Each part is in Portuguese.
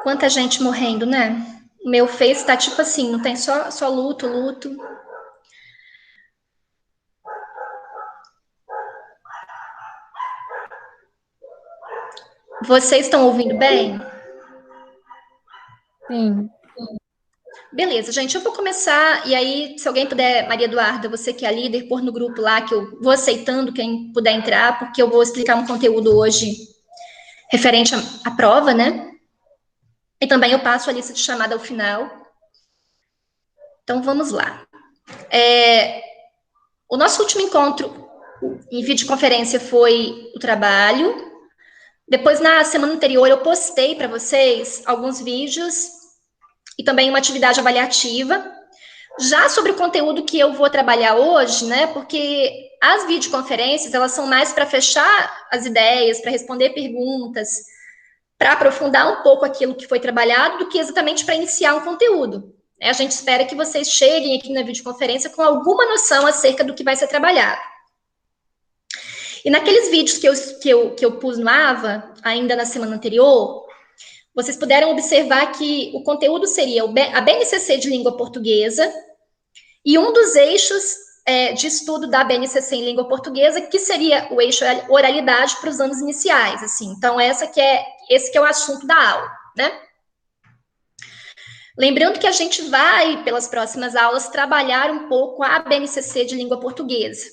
Quanta gente morrendo, né? O meu Face tá tipo assim, não tem só luto, luto. Vocês estão ouvindo bem? Sim. Beleza, gente, eu vou começar, e aí, se alguém puder, Maria Eduarda, você que é a líder, pôr no grupo lá, que eu vou aceitando quem puder entrar, porque eu vou explicar um conteúdo hoje referente à prova, né? E também eu passo a lista de chamada ao final. Então, vamos lá. O nosso último encontro em videoconferência foi o trabalho. Depois, na semana anterior, eu postei para vocês alguns vídeos e também uma atividade avaliativa. Já sobre o conteúdo que eu vou trabalhar hoje, né? Porque as videoconferências, elas são mais para fechar as ideias, para responder perguntas, para aprofundar um pouco aquilo que foi trabalhado, do que exatamente para iniciar um conteúdo. A gente espera que vocês cheguem aqui na videoconferência com alguma noção acerca do que vai ser trabalhado. E naqueles vídeos que eu pus no AVA, ainda na semana anterior, vocês puderam observar que o conteúdo seria a BNCC de língua portuguesa, e um dos eixos de estudo da BNCC em língua portuguesa, que seria o eixo oralidade para os anos iniciais, assim. Então, esse que é o assunto da aula, né? Lembrando que a gente vai, pelas próximas aulas, trabalhar um pouco a BNCC de língua portuguesa.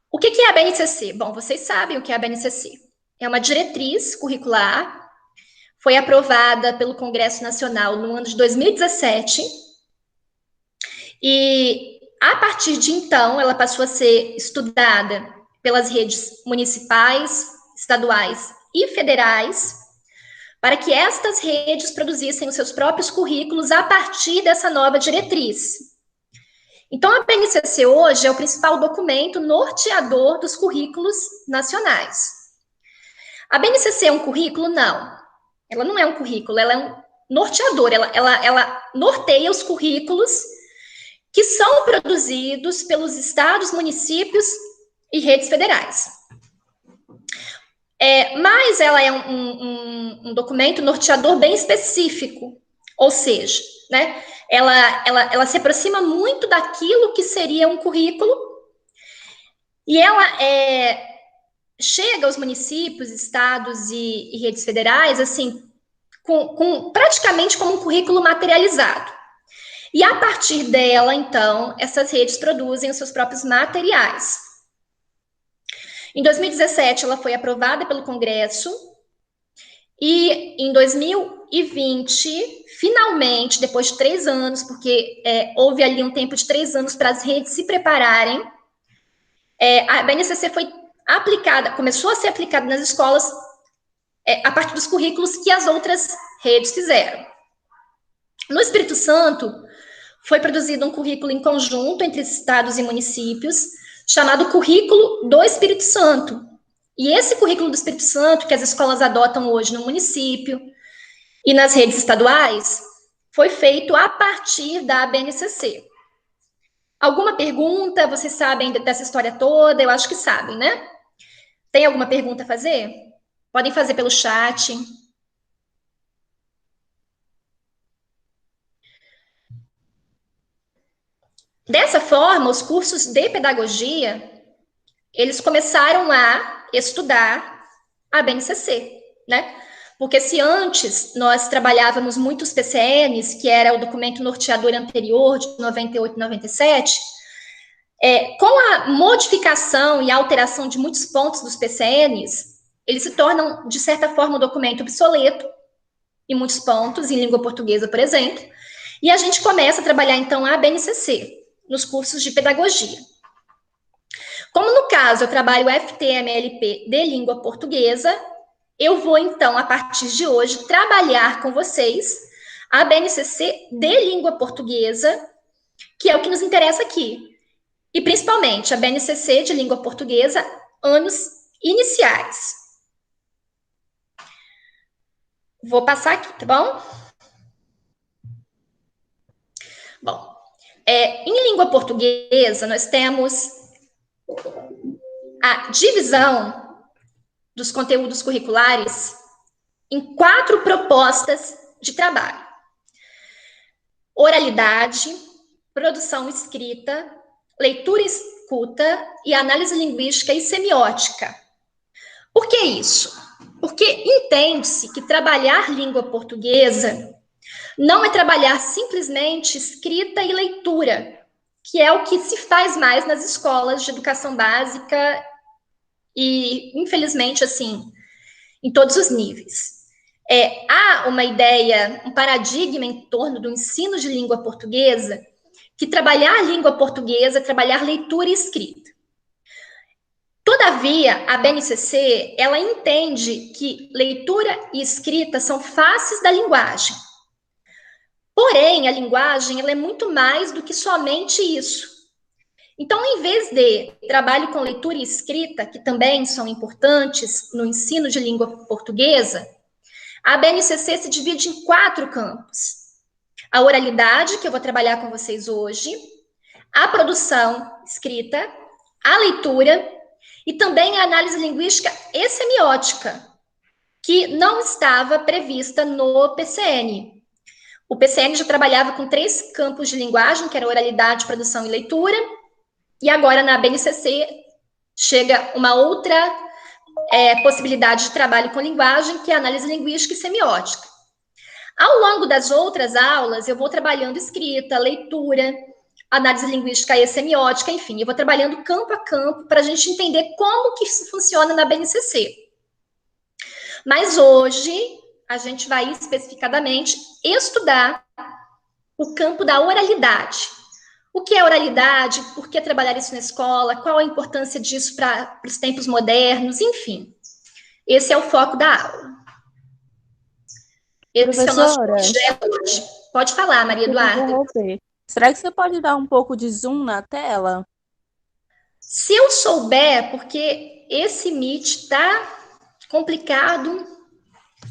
O que é a BNCC? Bom, vocês sabem o que é a BNCC. É uma diretriz curricular, foi aprovada pelo Congresso Nacional no ano de 2017, e a partir de então, ela passou a ser estudada pelas redes municipais, estaduais e federais, para que estas redes produzissem os seus próprios currículos a partir dessa nova diretriz. Então, a BNCC hoje é o principal documento norteador dos currículos nacionais. A BNCC é um currículo? Não. Ela não é um currículo, ela é um norteador, ela norteia os currículos que são produzidos pelos estados, municípios e redes federais. Mas ela é um documento norteador bem específico, ou seja, né, ela se aproxima muito daquilo que seria um currículo, e ela chega aos municípios, estados e redes federais assim, praticamente como um currículo materializado. E a partir dela, então, essas redes produzem os seus próprios materiais. Em 2017, ela foi aprovada pelo Congresso, e em 2020, finalmente, depois de 3 anos, porque houve ali um tempo de 3 anos para as redes se prepararem, a BNCC foi aplicada, começou a ser aplicada nas escolas a partir dos currículos que as outras redes fizeram. No Espírito Santo, foi produzido um currículo em conjunto entre estados e municípios, chamado Currículo do Espírito Santo. E esse currículo do Espírito Santo, que as escolas adotam hoje no município e nas redes estaduais, foi feito a partir da BNCC. Alguma pergunta? Vocês sabem dessa história toda? Eu acho que sabem, né? Tem alguma pergunta a fazer? Podem fazer pelo chat. Dessa forma, os cursos de pedagogia, eles começaram a estudar a BNCC, né? Porque se antes nós trabalhávamos muito os PCNs, que era o documento norteador anterior de 98 e 97, com a modificação e alteração de muitos pontos dos PCNs, eles se tornam, de certa forma, um documento obsoleto em muitos pontos, em língua portuguesa, por exemplo, e a gente começa a trabalhar, então, a BNCC nos cursos de pedagogia. Como no caso eu trabalho FTMLP de língua portuguesa, eu vou então, a partir de hoje, trabalhar com vocês a BNCC de língua portuguesa, que é o que nos interessa aqui. E principalmente a BNCC de língua portuguesa, anos iniciais. Vou passar aqui, tá bom? Bom, em língua portuguesa, nós temos a divisão dos conteúdos curriculares em 4 propostas de trabalho: oralidade, produção escrita, leitura e escuta e análise linguística e semiótica. Por que isso? Porque entende-se que trabalhar língua portuguesa não é trabalhar simplesmente escrita e leitura, que é o que se faz mais nas escolas de educação básica e, infelizmente, assim, em todos os níveis. Há uma ideia, um paradigma em torno do ensino de língua portuguesa, que trabalhar língua portuguesa é trabalhar leitura e escrita. Todavia, a BNCC, ela entende que leitura e escrita são faces da linguagem. Porém, a linguagem, ela é muito mais do que somente isso. Então, em vez de trabalho com leitura e escrita, que também são importantes no ensino de língua portuguesa, a BNCC se divide em 4 campos: a oralidade, que eu vou trabalhar com vocês hoje, a produção escrita, a leitura e também a análise linguística e semiótica, que não estava prevista no PCN. O PCN já trabalhava com 3 campos de linguagem, que era oralidade, produção e leitura, e agora na BNCC chega uma outra possibilidade de trabalho com linguagem, que é a análise linguística e semiótica. Ao longo das outras aulas, eu vou trabalhando escrita, leitura, análise linguística e semiótica, enfim, eu vou trabalhando campo a campo para a gente entender como que isso funciona na BNCC. Mas hoje, a gente vai especificadamente estudar o campo da oralidade. O que é oralidade? Por que trabalhar isso na escola? Qual a importância disso para os tempos modernos? Enfim, esse é o foco da aula. Esse é o nosso projeto hoje. Pode falar, Maria Eduarda. Será que você pode dar um pouco de zoom na tela? Se eu souber, porque esse Meet tá complicado.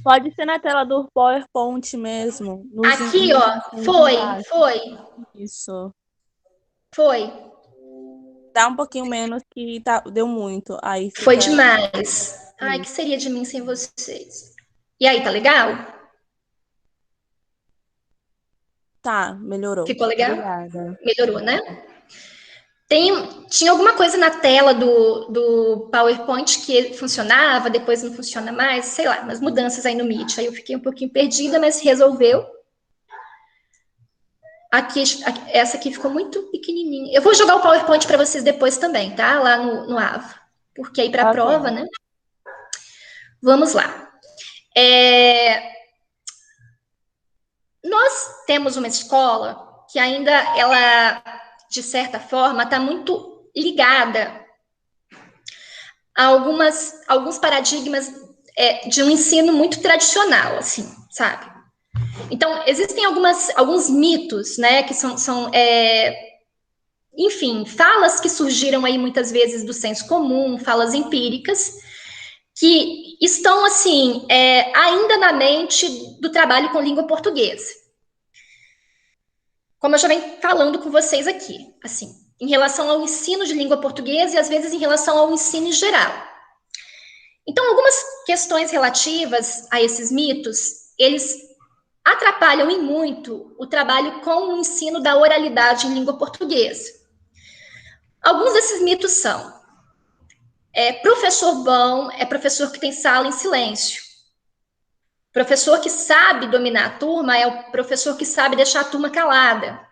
Pode ser na tela do PowerPoint mesmo. Aqui, ó, foi. Isso. Foi. Dá um pouquinho menos que deu muito. Aí fica... Foi demais. Ai, que seria de mim sem vocês? E aí, tá legal? Tá, melhorou. Ficou legal? Obrigada. Melhorou, né? Tinha alguma coisa na tela do PowerPoint que funcionava, depois não funciona mais, sei lá, umas mudanças aí no Meet. Aí eu fiquei um pouquinho perdida, mas resolveu. Aqui, essa aqui ficou muito pequenininha. Eu vou jogar o PowerPoint para vocês depois também, tá? Lá no AVA. Porque aí para a prova, né? Vamos lá. Nós temos uma escola que ainda, ela, de certa forma, está muito ligada a alguns paradigmas de um ensino muito tradicional, assim, sabe? Então, existem alguns mitos, né, que enfim, falas que surgiram aí muitas vezes do senso comum, falas empíricas, que estão, assim, ainda na mente do trabalho com língua portuguesa. Como eu já venho falando com vocês aqui, assim, em relação ao ensino de língua portuguesa e, às vezes, em relação ao ensino em geral. Então, algumas questões relativas a esses mitos, eles atrapalham em muito o trabalho com o ensino da oralidade em língua portuguesa. Alguns desses mitos são: professor bom é professor que tem sala em silêncio. Professor que sabe dominar a turma é o professor que sabe deixar a turma calada.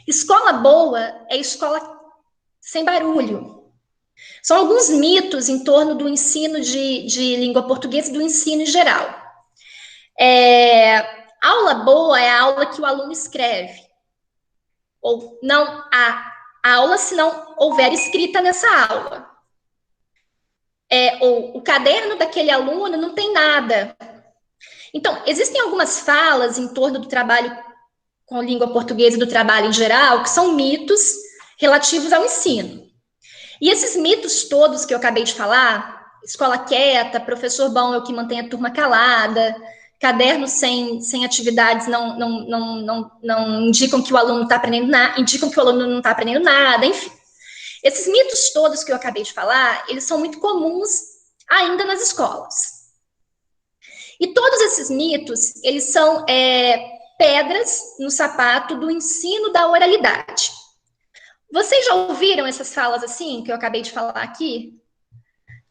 Escola boa é escola sem barulho. São alguns mitos em torno do ensino de língua portuguesa e do ensino em geral. Aula boa é a aula que o aluno escreve. Ou não há aula se não houver escrita nessa aula. Ou o caderno daquele aluno não tem nada. Então, existem algumas falas em torno do trabalho com língua portuguesa e do trabalho em geral, que são mitos relativos ao ensino. E esses mitos todos que eu acabei de falar, escola quieta, professor bom é o que mantém a turma calada, caderno sem atividades não indicam que o aluno está aprendendo nada, indicam que o aluno não está aprendendo nada, enfim. Esses mitos todos que eu acabei de falar, eles são muito comuns ainda nas escolas. E todos esses mitos, eles são pedras no sapato do ensino da oralidade. Vocês já ouviram essas falas assim, que eu acabei de falar aqui?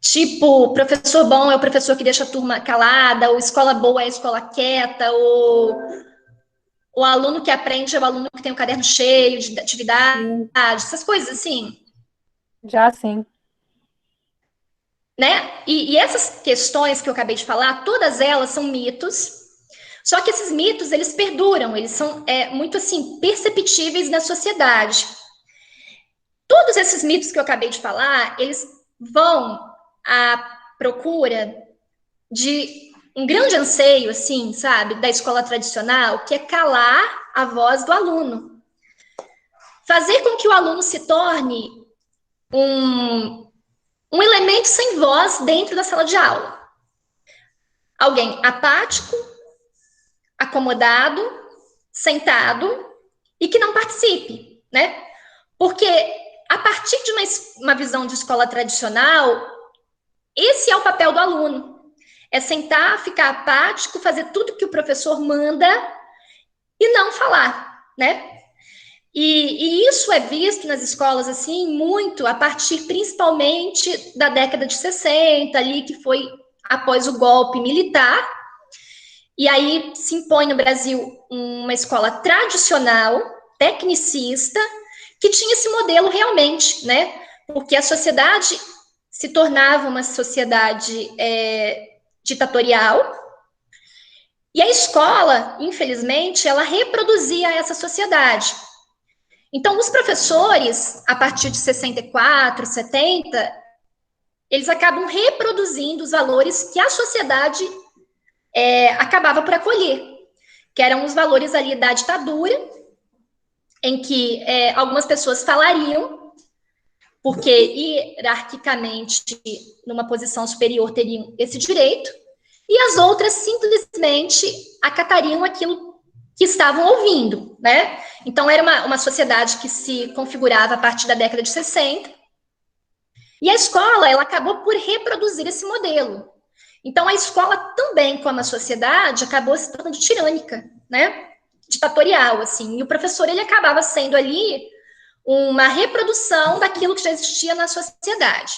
Tipo, professor bom é o professor que deixa a turma calada, ou escola boa é a escola quieta, ou o aluno que aprende é o aluno que tem o caderno cheio de atividade, essas coisas assim. Já sim. Né? E essas questões que eu acabei de falar, todas elas são mitos, só que esses mitos, eles perduram, eles são muito, assim, perceptíveis na sociedade. Todos esses mitos que eu acabei de falar, eles vão à procura de um grande anseio, assim, sabe, da escola tradicional, que é calar a voz do aluno. Fazer com que o aluno se torne um elemento sem voz dentro da sala de aula. Alguém apático, acomodado, sentado e que não participe, né? Porque a partir de uma visão de escola tradicional, esse é o papel do aluno. É sentar, ficar apático, fazer tudo que o professor manda e não falar, né? E isso é visto nas escolas, assim, muito a partir, principalmente, da década de 60, ali, que foi após o golpe militar. E aí se impõe no Brasil uma escola tradicional, tecnicista, que tinha esse modelo realmente, né? Porque a sociedade se tornava uma sociedade ditatorial, e a escola, infelizmente, ela reproduzia essa sociedade. Então, os professores, a partir de 64, 70, eles acabam reproduzindo os valores que a sociedade acabava por acolher, que eram os valores ali da ditadura, em que algumas pessoas falariam, porque hierarquicamente, numa posição superior, teriam esse direito, e as outras simplesmente acatariam aquilo que estavam ouvindo, né? Então, era uma sociedade que se configurava a partir da década de 60, e a escola, ela acabou por reproduzir esse modelo. Então, a escola também, como a sociedade, acabou se tornando tirânica, né? Ditatorial, assim. E o professor, ele acabava sendo ali uma reprodução daquilo que já existia na sociedade.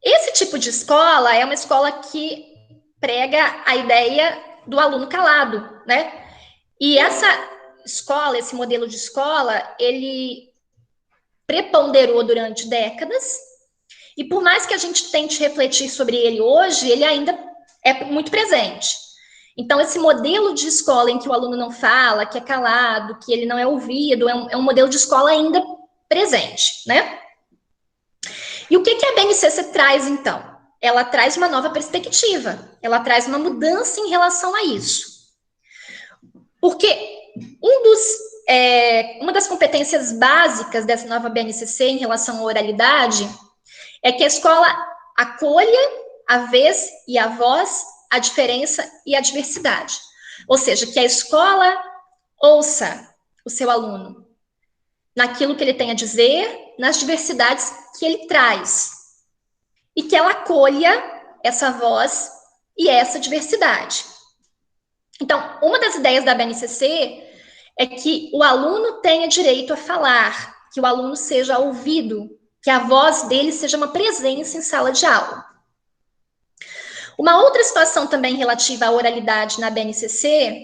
Esse tipo de escola é uma escola que prega a ideia do aluno calado, né? E essa escola, esse modelo de escola, ele preponderou durante décadas, e por mais que a gente tente refletir sobre ele hoje, ele ainda é muito presente. Então, esse modelo de escola em que o aluno não fala, que é calado, que ele não é ouvido, é um modelo de escola ainda presente, né? E o que a BNCC traz, então? Ela traz uma nova perspectiva, ela traz uma mudança em relação a isso. Porque uma das competências básicas dessa nova BNCC em relação à oralidade é que a escola acolha a vez e a voz, a diferença e a diversidade. Ou seja, que a escola ouça o seu aluno naquilo que ele tem a dizer, nas diversidades que ele traz, e que ela acolha essa voz e essa diversidade. Então, uma das ideias da BNCC é que o aluno tenha direito a falar, que o aluno seja ouvido, que a voz dele seja uma presença em sala de aula. Uma outra situação também relativa à oralidade na BNCC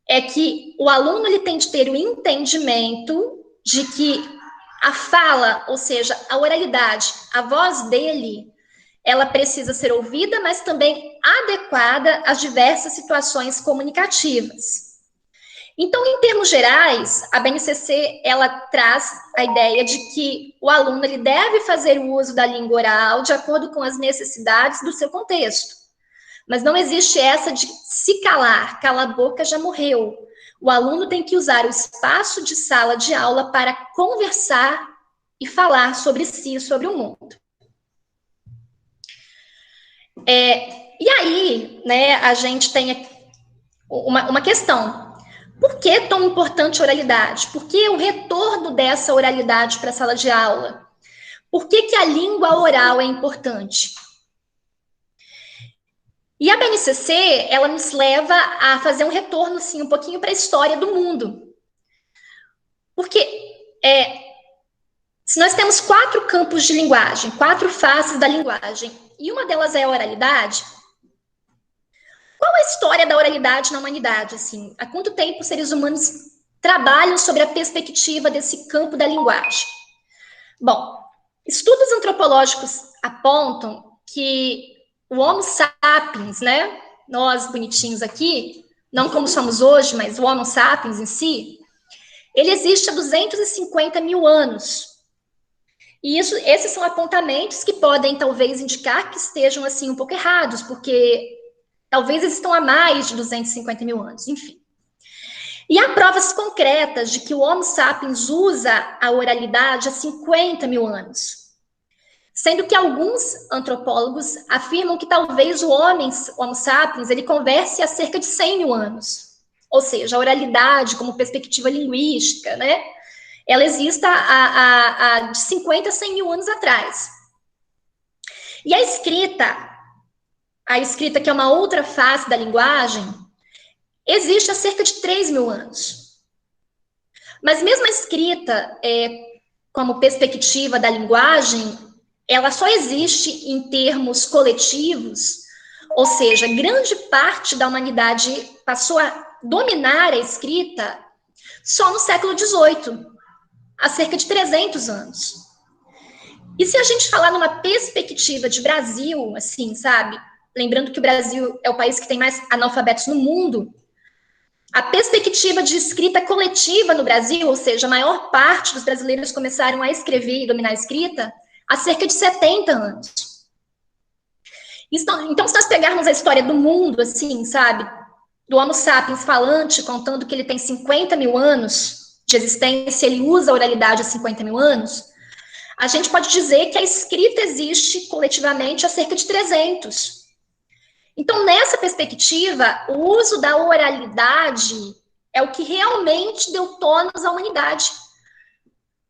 é que o aluno ele tem de ter o entendimento de que a fala, ou seja, a oralidade, a voz dele, ela precisa ser ouvida, mas também adequada às diversas situações comunicativas. Então, em termos gerais, a BNCC, ela traz a ideia de que o aluno ele deve fazer o uso da língua oral de acordo com as necessidades do seu contexto. Mas não existe essa de se calar, cala a boca, já morreu. O aluno tem que usar o espaço de sala de aula para conversar e falar sobre si, sobre o mundo. E aí, né, a gente tem uma questão. Por que é tão importante a oralidade? Por que o retorno dessa oralidade para a sala de aula? Por que a língua oral é importante? E a BNCC, ela nos leva a fazer um retorno, assim, um pouquinho para a história do mundo. Porque se nós temos 4 campos de linguagem, 4 faces da linguagem, e uma delas é a oralidade, qual a história da oralidade na humanidade? Assim, há quanto tempo os seres humanos trabalham sobre a perspectiva desse campo da linguagem? Bom, estudos antropológicos apontam que o Homo sapiens, né? Nós bonitinhos aqui, não como somos hoje, mas o Homo sapiens em si, ele existe há 250 mil anos. E esses são apontamentos que podem, talvez, indicar que estejam, assim, um pouco errados, porque talvez eles estão há mais de 250 mil anos, enfim. E há provas concretas de que o Homo sapiens usa a oralidade há 50 mil anos. Sendo que alguns antropólogos afirmam que talvez o Homo sapiens, ele converse há cerca de 100 mil anos. Ou seja, a oralidade como perspectiva linguística, né? Ela existe há de 50 a 100 mil anos atrás. E a escrita que é uma outra face da linguagem, existe há cerca de 3 mil anos. Mas mesmo a escrita, como perspectiva da linguagem, ela só existe em termos coletivos, ou seja, grande parte da humanidade passou a dominar a escrita só no século XVIII, há cerca de 300 anos. E se a gente falar numa perspectiva de Brasil, assim, sabe? Lembrando que o Brasil é o país que tem mais analfabetos no mundo, a perspectiva de escrita coletiva no Brasil, ou seja, a maior parte dos brasileiros começaram a escrever e dominar a escrita há cerca de 70 anos. Então, se nós pegarmos a história do mundo, assim, sabe, do Homo sapiens falante, contando que ele tem 50 mil anos de existência, ele usa a oralidade há 50 mil anos, a gente pode dizer que a escrita existe coletivamente há cerca de 300. Então, nessa perspectiva, o uso da oralidade é o que realmente deu tônus à humanidade.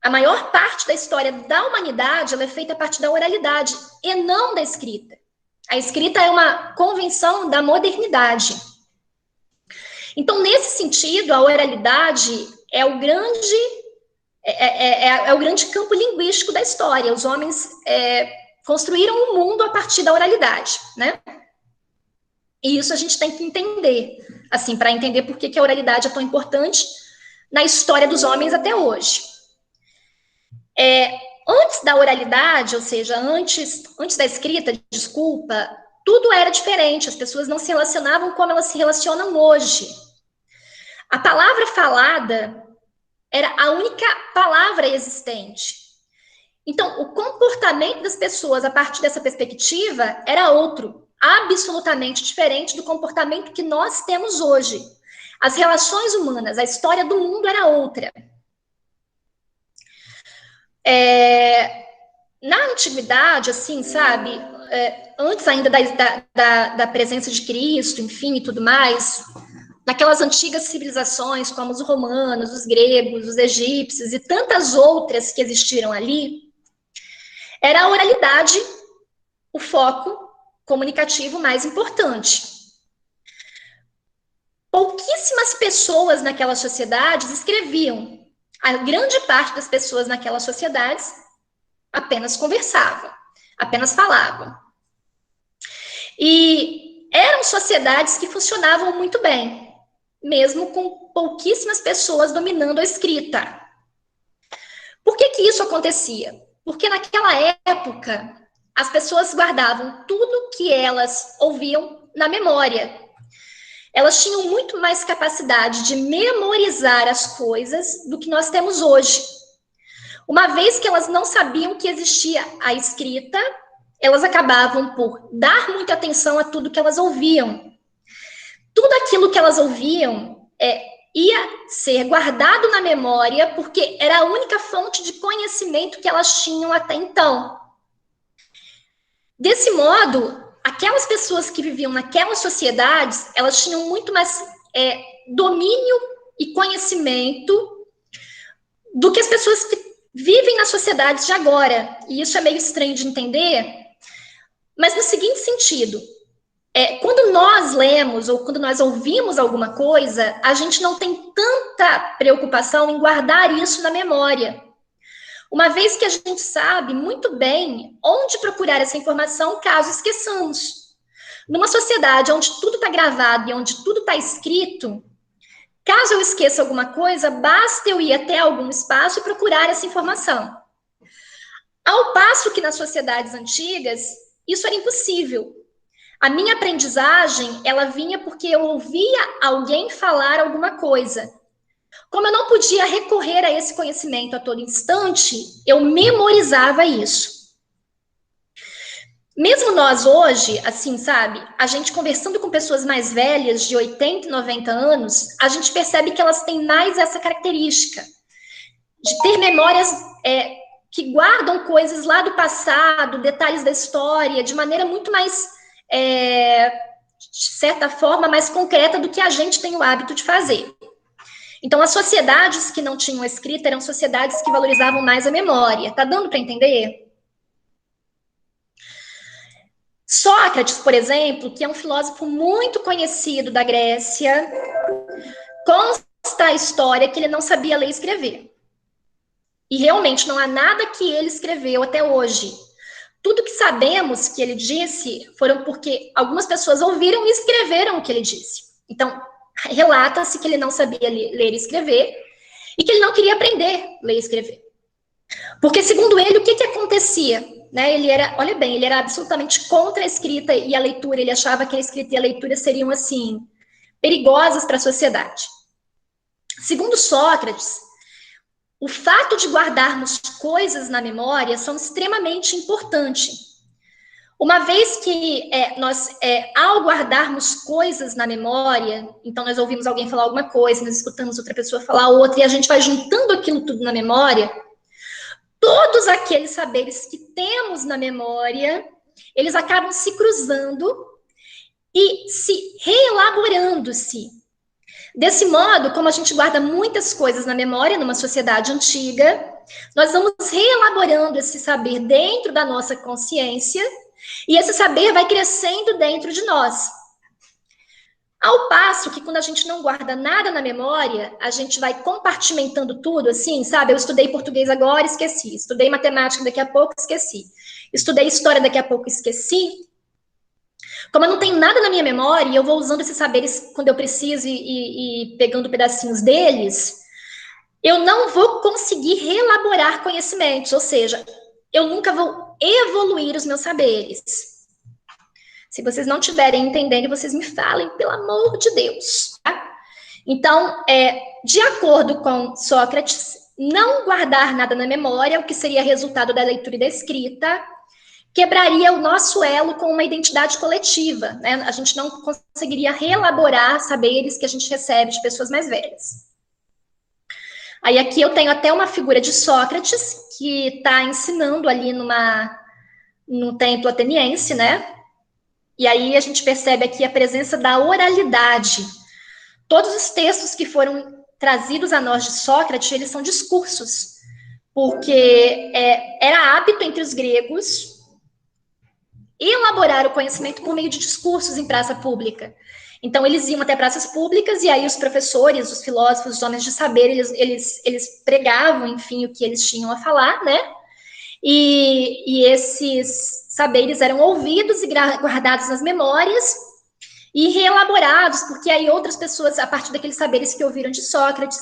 A maior parte da história da humanidade ela é feita a partir da oralidade e não da escrita. A escrita é uma convenção da modernidade. Então, nesse sentido, a oralidade é o grande, o grande campo linguístico da história. Os homens construíram o mundo a partir da oralidade, né? E isso a gente tem que entender, assim, para entender por que a oralidade é tão importante na história dos homens até hoje. Antes da oralidade, ou seja, antes da escrita, desculpa, tudo era diferente, as pessoas não se relacionavam como elas se relacionam hoje. A palavra falada era a única palavra existente. Então, o comportamento das pessoas a partir dessa perspectiva era outro, absolutamente diferente do comportamento que nós temos hoje. As relações humanas, a história do mundo era outra. Na antiguidade, assim, sabe, antes ainda da presença de Cristo, enfim, e tudo mais, naquelas antigas civilizações, como os romanos, os gregos, os egípcios e tantas outras que existiram ali, era a oralidade o foco comunicativo mais importante. Pouquíssimas pessoas naquelas sociedades escreviam. A grande parte das pessoas naquelas sociedades apenas conversavam, apenas falavam. E eram sociedades que funcionavam muito bem, mesmo com pouquíssimas pessoas dominando a escrita. Por que isso acontecia? Porque naquela época, as pessoas guardavam tudo que elas ouviam na memória. Elas tinham muito mais capacidade de memorizar as coisas do que nós temos hoje. Uma vez que elas não sabiam que existia a escrita, elas acabavam por dar muita atenção a tudo que elas ouviam. Tudo aquilo que elas ouviam ia ser guardado na memória, porque era a única fonte de conhecimento que elas tinham até então. Desse modo, aquelas pessoas que viviam naquelas sociedades, elas tinham muito mais domínio e conhecimento do que as pessoas que vivem nas sociedades de agora. E isso é meio estranho de entender, mas no seguinte sentido, quando nós lemos ou quando nós ouvimos alguma coisa, a gente não tem tanta preocupação em guardar isso na memória. Uma vez que a gente sabe muito bem onde procurar essa informação caso esqueçamos. Numa sociedade onde tudo está gravado e onde tudo está escrito, caso eu esqueça alguma coisa, basta eu ir até algum espaço e procurar essa informação. Ao passo que nas sociedades antigas, isso era impossível. A minha aprendizagem, ela vinha porque eu ouvia alguém falar alguma coisa. Como eu não podia recorrer a esse conhecimento a todo instante, eu memorizava isso. Mesmo nós hoje, assim, sabe, a gente conversando com pessoas mais velhas, de 80, 90 anos, a gente percebe que elas têm mais essa característica de ter memórias que guardam coisas lá do passado, detalhes da história, de maneira muito mais, de certa forma, mais concreta do que a gente tem o hábito de fazer. Então, as sociedades que não tinham escrita eram sociedades que valorizavam mais a memória. Tá dando para entender? Sócrates, por exemplo, que é um filósofo muito conhecido da Grécia, consta a história que ele não sabia ler e escrever. E realmente não há nada que ele escreveu até hoje. Tudo que sabemos que ele disse foram porque algumas pessoas ouviram e escreveram o que ele disse. Então, relata-se que ele não sabia ler e escrever e que ele não queria aprender a ler e escrever. Porque, segundo ele, o que acontecia? Né? Ele era absolutamente contra a escrita e a leitura. Ele achava que a escrita e a leitura seriam, assim, perigosas para a sociedade. Segundo Sócrates, o fato de guardarmos coisas na memória são extremamente importantes. Uma vez que ao guardarmos coisas na memória, então nós ouvimos alguém falar alguma coisa, nós escutamos outra pessoa falar outra, e a gente vai juntando aquilo tudo na memória, todos aqueles saberes que temos na memória, eles acabam se cruzando e se reelaborando-se. Desse modo, como a gente guarda muitas coisas na memória numa sociedade antiga, nós vamos reelaborando esse saber dentro da nossa consciência, e esse saber vai crescendo dentro de nós. Ao passo que quando a gente não guarda nada na memória, a gente vai compartimentando tudo, assim, sabe? Eu estudei português agora, esqueci. Estudei matemática, daqui a pouco, esqueci. Estudei história, daqui a pouco, esqueci. Como eu não tenho nada na minha memória, e eu vou usando esses saberes quando eu preciso e pegando pedacinhos deles, eu não vou conseguir reelaborar conhecimentos, ou seja, eu nunca vou evoluir os meus saberes. Se vocês não estiverem entendendo, vocês me falem, pelo amor de Deus. Tá? Então, de acordo com Sócrates, não guardar nada na memória, o que seria resultado da leitura e da escrita, quebraria o nosso elo com uma identidade coletiva. Né? A gente não conseguiria reelaborar saberes que a gente recebe de pessoas mais velhas. Aí aqui eu tenho até uma figura de Sócrates, que está ensinando ali no templo ateniense, né? E aí a gente percebe aqui a presença da oralidade. Todos os textos que foram trazidos a nós de Sócrates, eles são discursos, porque era hábito entre os gregos elaborar o conhecimento por meio de discursos em praça pública. Então, eles iam até praças públicas e aí os professores, os filósofos, os homens de saber, eles pregavam, enfim, o que eles tinham a falar, né? E esses saberes eram ouvidos e guardados nas memórias e reelaborados, porque aí outras pessoas, a partir daqueles saberes que ouviram de Sócrates,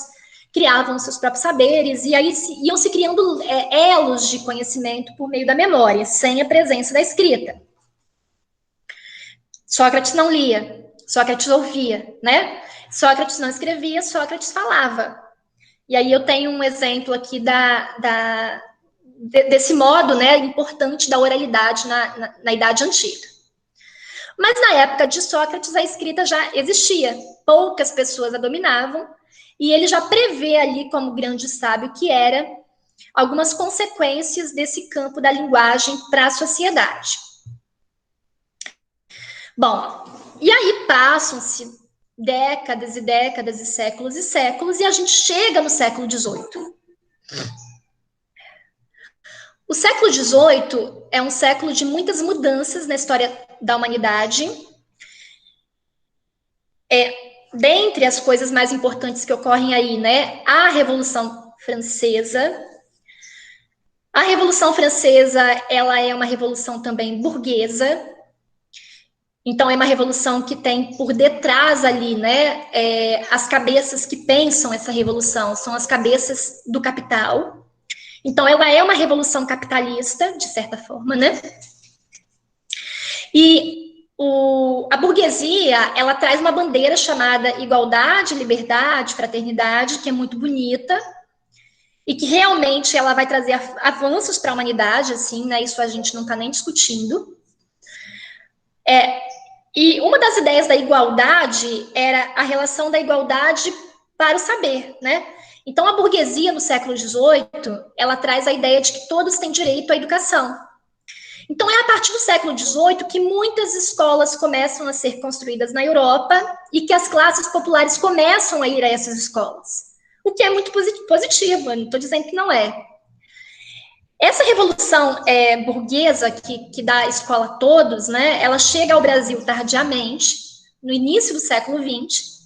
criavam seus próprios saberes e aí iam se criando elos de conhecimento por meio da memória, sem a presença da escrita. Sócrates não lia, Sócrates ouvia, né? Sócrates não escrevia, Sócrates falava. E aí eu tenho um exemplo aqui desse modo, né, importante da oralidade na Idade Antiga. Mas na época de Sócrates, a escrita já existia. Poucas pessoas a dominavam, e ele já prevê ali, como grande sábio que era, algumas consequências desse campo da linguagem para a sociedade. Bom, e aí passam-se décadas e décadas e séculos, e a gente chega no século XVIII. O século XVIII é um século de muitas mudanças na história da humanidade. Dentre as coisas mais importantes que ocorrem aí, né, a Revolução Francesa. A Revolução Francesa, ela é uma revolução também burguesa. Então, é uma revolução que tem por detrás ali, né, as cabeças que pensam essa revolução, são as cabeças do capital. Então, ela é uma revolução capitalista, de certa forma, né? E a burguesia, ela traz uma bandeira chamada igualdade, liberdade, fraternidade, que é muito bonita, e que realmente ela vai trazer avanços para a humanidade, assim, né? Isso a gente não está nem discutindo. E uma das ideias da igualdade era a relação da igualdade para o saber, né? Então, a burguesia, no século XVIII, ela traz a ideia de que todos têm direito à educação. Então, é a partir do século XVIII que muitas escolas começam a ser construídas na Europa e que as classes populares começam a ir a essas escolas. O que é muito positivo, eu não estou dizendo que não é. Essa revolução burguesa que dá a escola a todos, né, ela chega ao Brasil tardiamente, no início do século XX,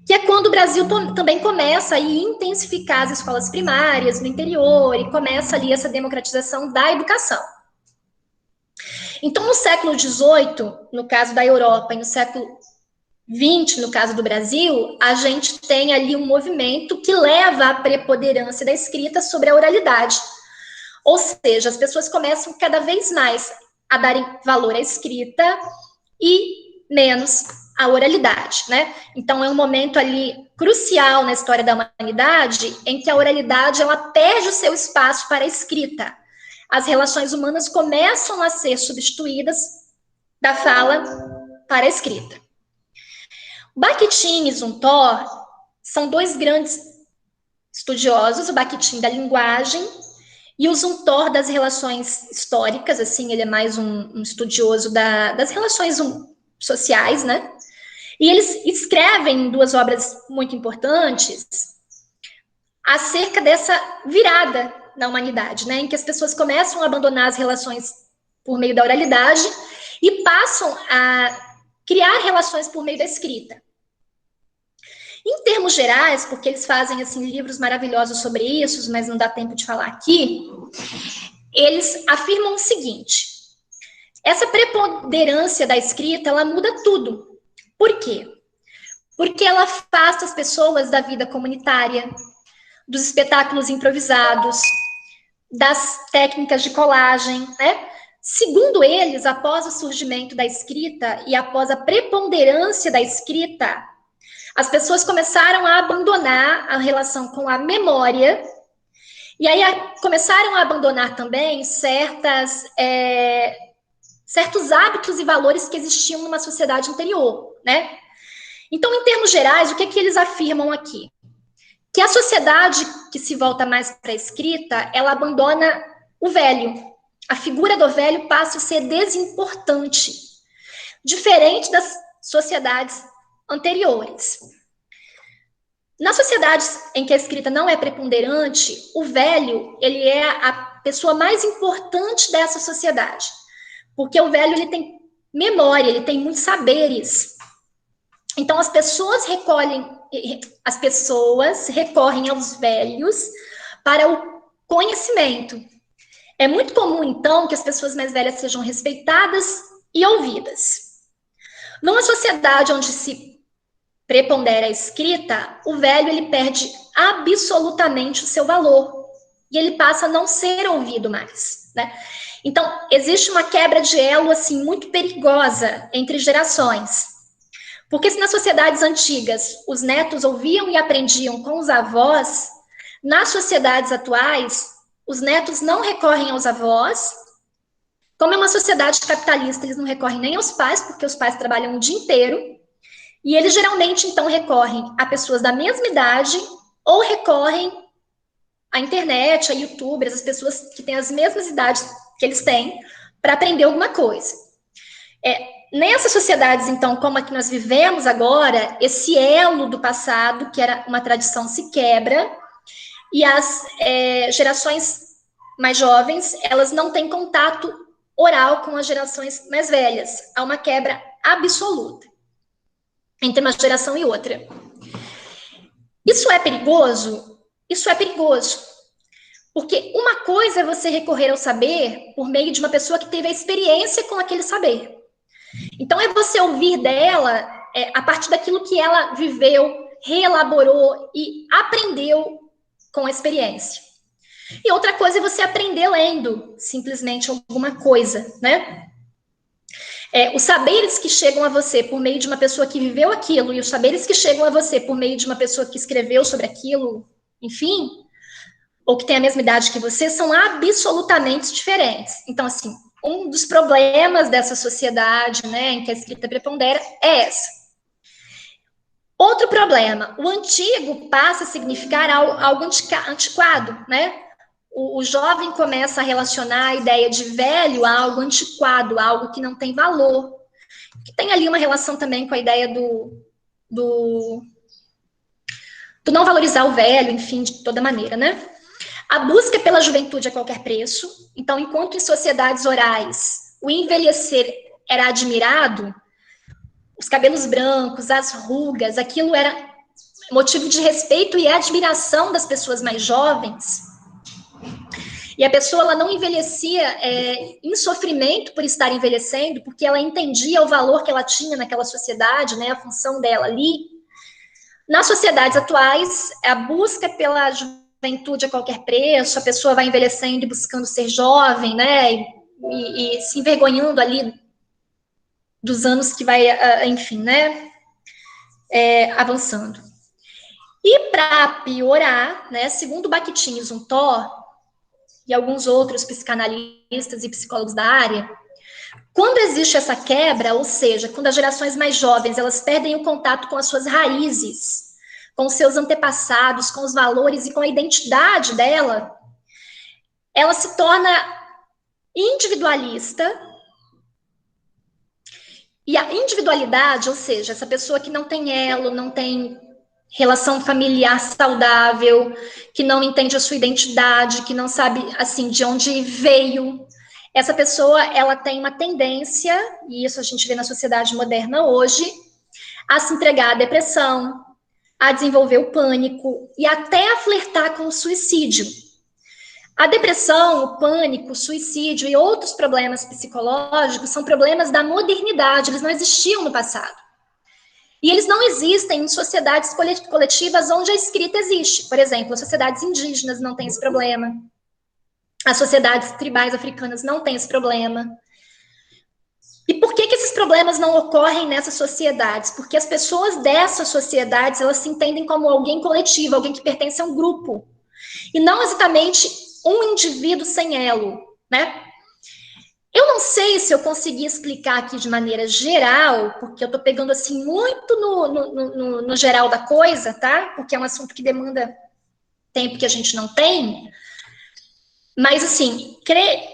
que é quando o Brasil também começa a intensificar as escolas primárias no interior e começa ali essa democratização da educação. Então, no século XVIII, no caso da Europa, e no século XX, no caso do Brasil, a gente tem ali um movimento que leva à preponderância da escrita sobre a oralidade. Ou seja, as pessoas começam cada vez mais a darem valor à escrita e menos à oralidade, né? Então, é um momento ali crucial na história da humanidade em que a oralidade, ela perde o seu espaço para a escrita. As relações humanas começam a ser substituídas da fala para a escrita. Bakhtin e Zumthor são dois grandes estudiosos, o Bakhtin da linguagem e o Zumthor das relações históricas, assim, ele é mais um estudioso das relações sociais, né? E eles escrevem duas obras muito importantes acerca dessa virada na humanidade, né? Em que as pessoas começam a abandonar as relações por meio da oralidade e passam a criar relações por meio da escrita. Em termos gerais, porque eles fazem assim livros maravilhosos sobre isso, mas não dá tempo de falar aqui, eles afirmam o seguinte: essa preponderância da escrita, ela muda tudo. Por quê? Porque ela afasta as pessoas da vida comunitária, dos espetáculos improvisados, das técnicas de colagem, né? Segundo eles, após o surgimento da escrita e após a preponderância da escrita, as pessoas começaram a abandonar a relação com a memória e aí começaram a abandonar também certos hábitos e valores que existiam numa sociedade anterior, né? Então, em termos gerais, o que eles afirmam aqui? Que a sociedade que se volta mais para a escrita, ela abandona o velho. A figura do velho passa a ser desimportante, diferente das sociedades anteriores. Nas sociedades em que a escrita não é preponderante, o velho, ele é a pessoa mais importante dessa sociedade, porque o velho, ele tem memória, ele tem muitos saberes. Então, as pessoas recorrem aos velhos para o conhecimento. É muito comum, então, que as pessoas mais velhas sejam respeitadas e ouvidas. Numa sociedade onde se prepondera a escrita, o velho, ele perde absolutamente o seu valor e ele passa a não ser ouvido mais, né? Então, existe uma quebra de elo, assim, muito perigosa entre gerações. Porque se nas sociedades antigas os netos ouviam e aprendiam com os avós, nas sociedades atuais, os netos não recorrem aos avós. Como é uma sociedade capitalista, eles não recorrem nem aos pais, porque os pais trabalham o dia inteiro. E eles geralmente, então, recorrem a pessoas da mesma idade ou recorrem à internet, a youtubers, as pessoas que têm as mesmas idades que eles têm, para aprender alguma coisa. Nessas sociedades, então, como a que nós vivemos agora, esse elo do passado, que era uma tradição, se quebra, e as gerações mais jovens, elas não têm contato oral com as gerações mais velhas. Há uma quebra absoluta entre uma geração e outra. Isso é perigoso? Isso é perigoso. Porque uma coisa é você recorrer ao saber por meio de uma pessoa que teve a experiência com aquele saber. Então, é você ouvir dela a partir daquilo que ela viveu, reelaborou e aprendeu com a experiência. E outra coisa é você aprender lendo, simplesmente alguma coisa, né? Os saberes que chegam a você por meio de uma pessoa que viveu aquilo e os saberes que chegam a você por meio de uma pessoa que escreveu sobre aquilo, enfim, ou que tem a mesma idade que você, são absolutamente diferentes. Então, assim, um dos problemas dessa sociedade, né, em que a escrita prepondera é essa. Outro problema, o antigo passa a significar algo antiquado, né? O jovem começa a relacionar a ideia de velho a algo antiquado, a algo que não tem valor, que tem ali uma relação também com a ideia do não valorizar o velho, enfim, de toda maneira, né? A busca pela juventude a qualquer preço. Então, enquanto em sociedades orais o envelhecer era admirado, os cabelos brancos, as rugas, aquilo era motivo de respeito e admiração das pessoas mais jovens. E a pessoa ela não envelhecia em sofrimento por estar envelhecendo, porque ela entendia o valor que ela tinha naquela sociedade, né, a função dela ali. Nas sociedades atuais, a busca pela juventude a qualquer preço, a pessoa vai envelhecendo e buscando ser jovem, né, e se envergonhando ali dos anos que vai, enfim, né, avançando. E para piorar, né, segundo Bakhtin e Zumthor, e alguns outros psicanalistas e psicólogos da área, quando existe essa quebra, ou seja, quando as gerações mais jovens elas perdem o contato com as suas raízes, com os seus antepassados, com os valores e com a identidade dela, ela se torna individualista. E a individualidade, ou seja, essa pessoa que não tem elo, não tem relação familiar saudável, que não entende a sua identidade, que não sabe, assim, de onde veio. Essa pessoa, ela tem uma tendência, e isso a gente vê na sociedade moderna hoje, a se entregar à depressão, a desenvolver o pânico e até a flertar com o suicídio. A depressão, o pânico, o suicídio e outros problemas psicológicos são problemas da modernidade, eles não existiam no passado. E eles não existem em sociedades coletivas onde a escrita existe. Por exemplo, as sociedades indígenas não têm esse problema. As sociedades tribais africanas não têm esse problema. E por que esses problemas não ocorrem nessas sociedades? Porque as pessoas dessas sociedades, elas se entendem como alguém coletivo, alguém que pertence a um grupo. E não exatamente um indivíduo sem elo, né? Eu não sei se eu consegui explicar aqui de maneira geral, porque eu estou pegando assim muito no geral da coisa, tá? Porque é um assunto que demanda tempo que a gente não tem. Mas, assim,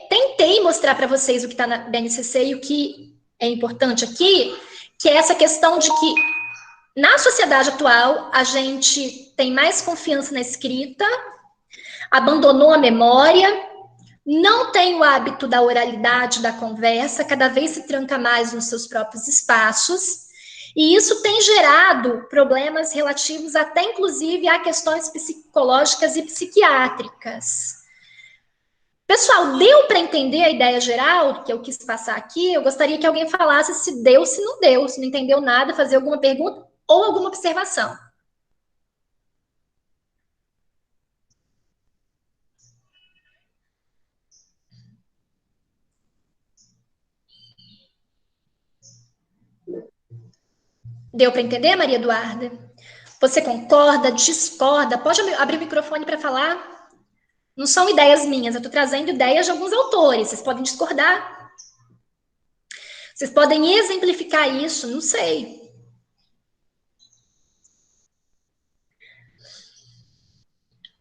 tentei mostrar para vocês o que está na BNCC e o que é importante aqui, que é essa questão de que, na sociedade atual, a gente tem mais confiança na escrita, abandonou a memória, não tem o hábito da oralidade, da conversa, cada vez se tranca mais nos seus próprios espaços, e isso tem gerado problemas relativos até, inclusive, a questões psicológicas e psiquiátricas. Pessoal, deu para entender a ideia geral que eu quis passar aqui? Eu gostaria que alguém falasse se deu, se não deu, se não entendeu nada, fazer alguma pergunta ou alguma observação. Deu para entender, Maria Eduarda? Você concorda, discorda? Pode abrir o microfone para falar? Não são ideias minhas, eu estou trazendo ideias de alguns autores. Vocês podem discordar. Vocês podem exemplificar isso, não sei.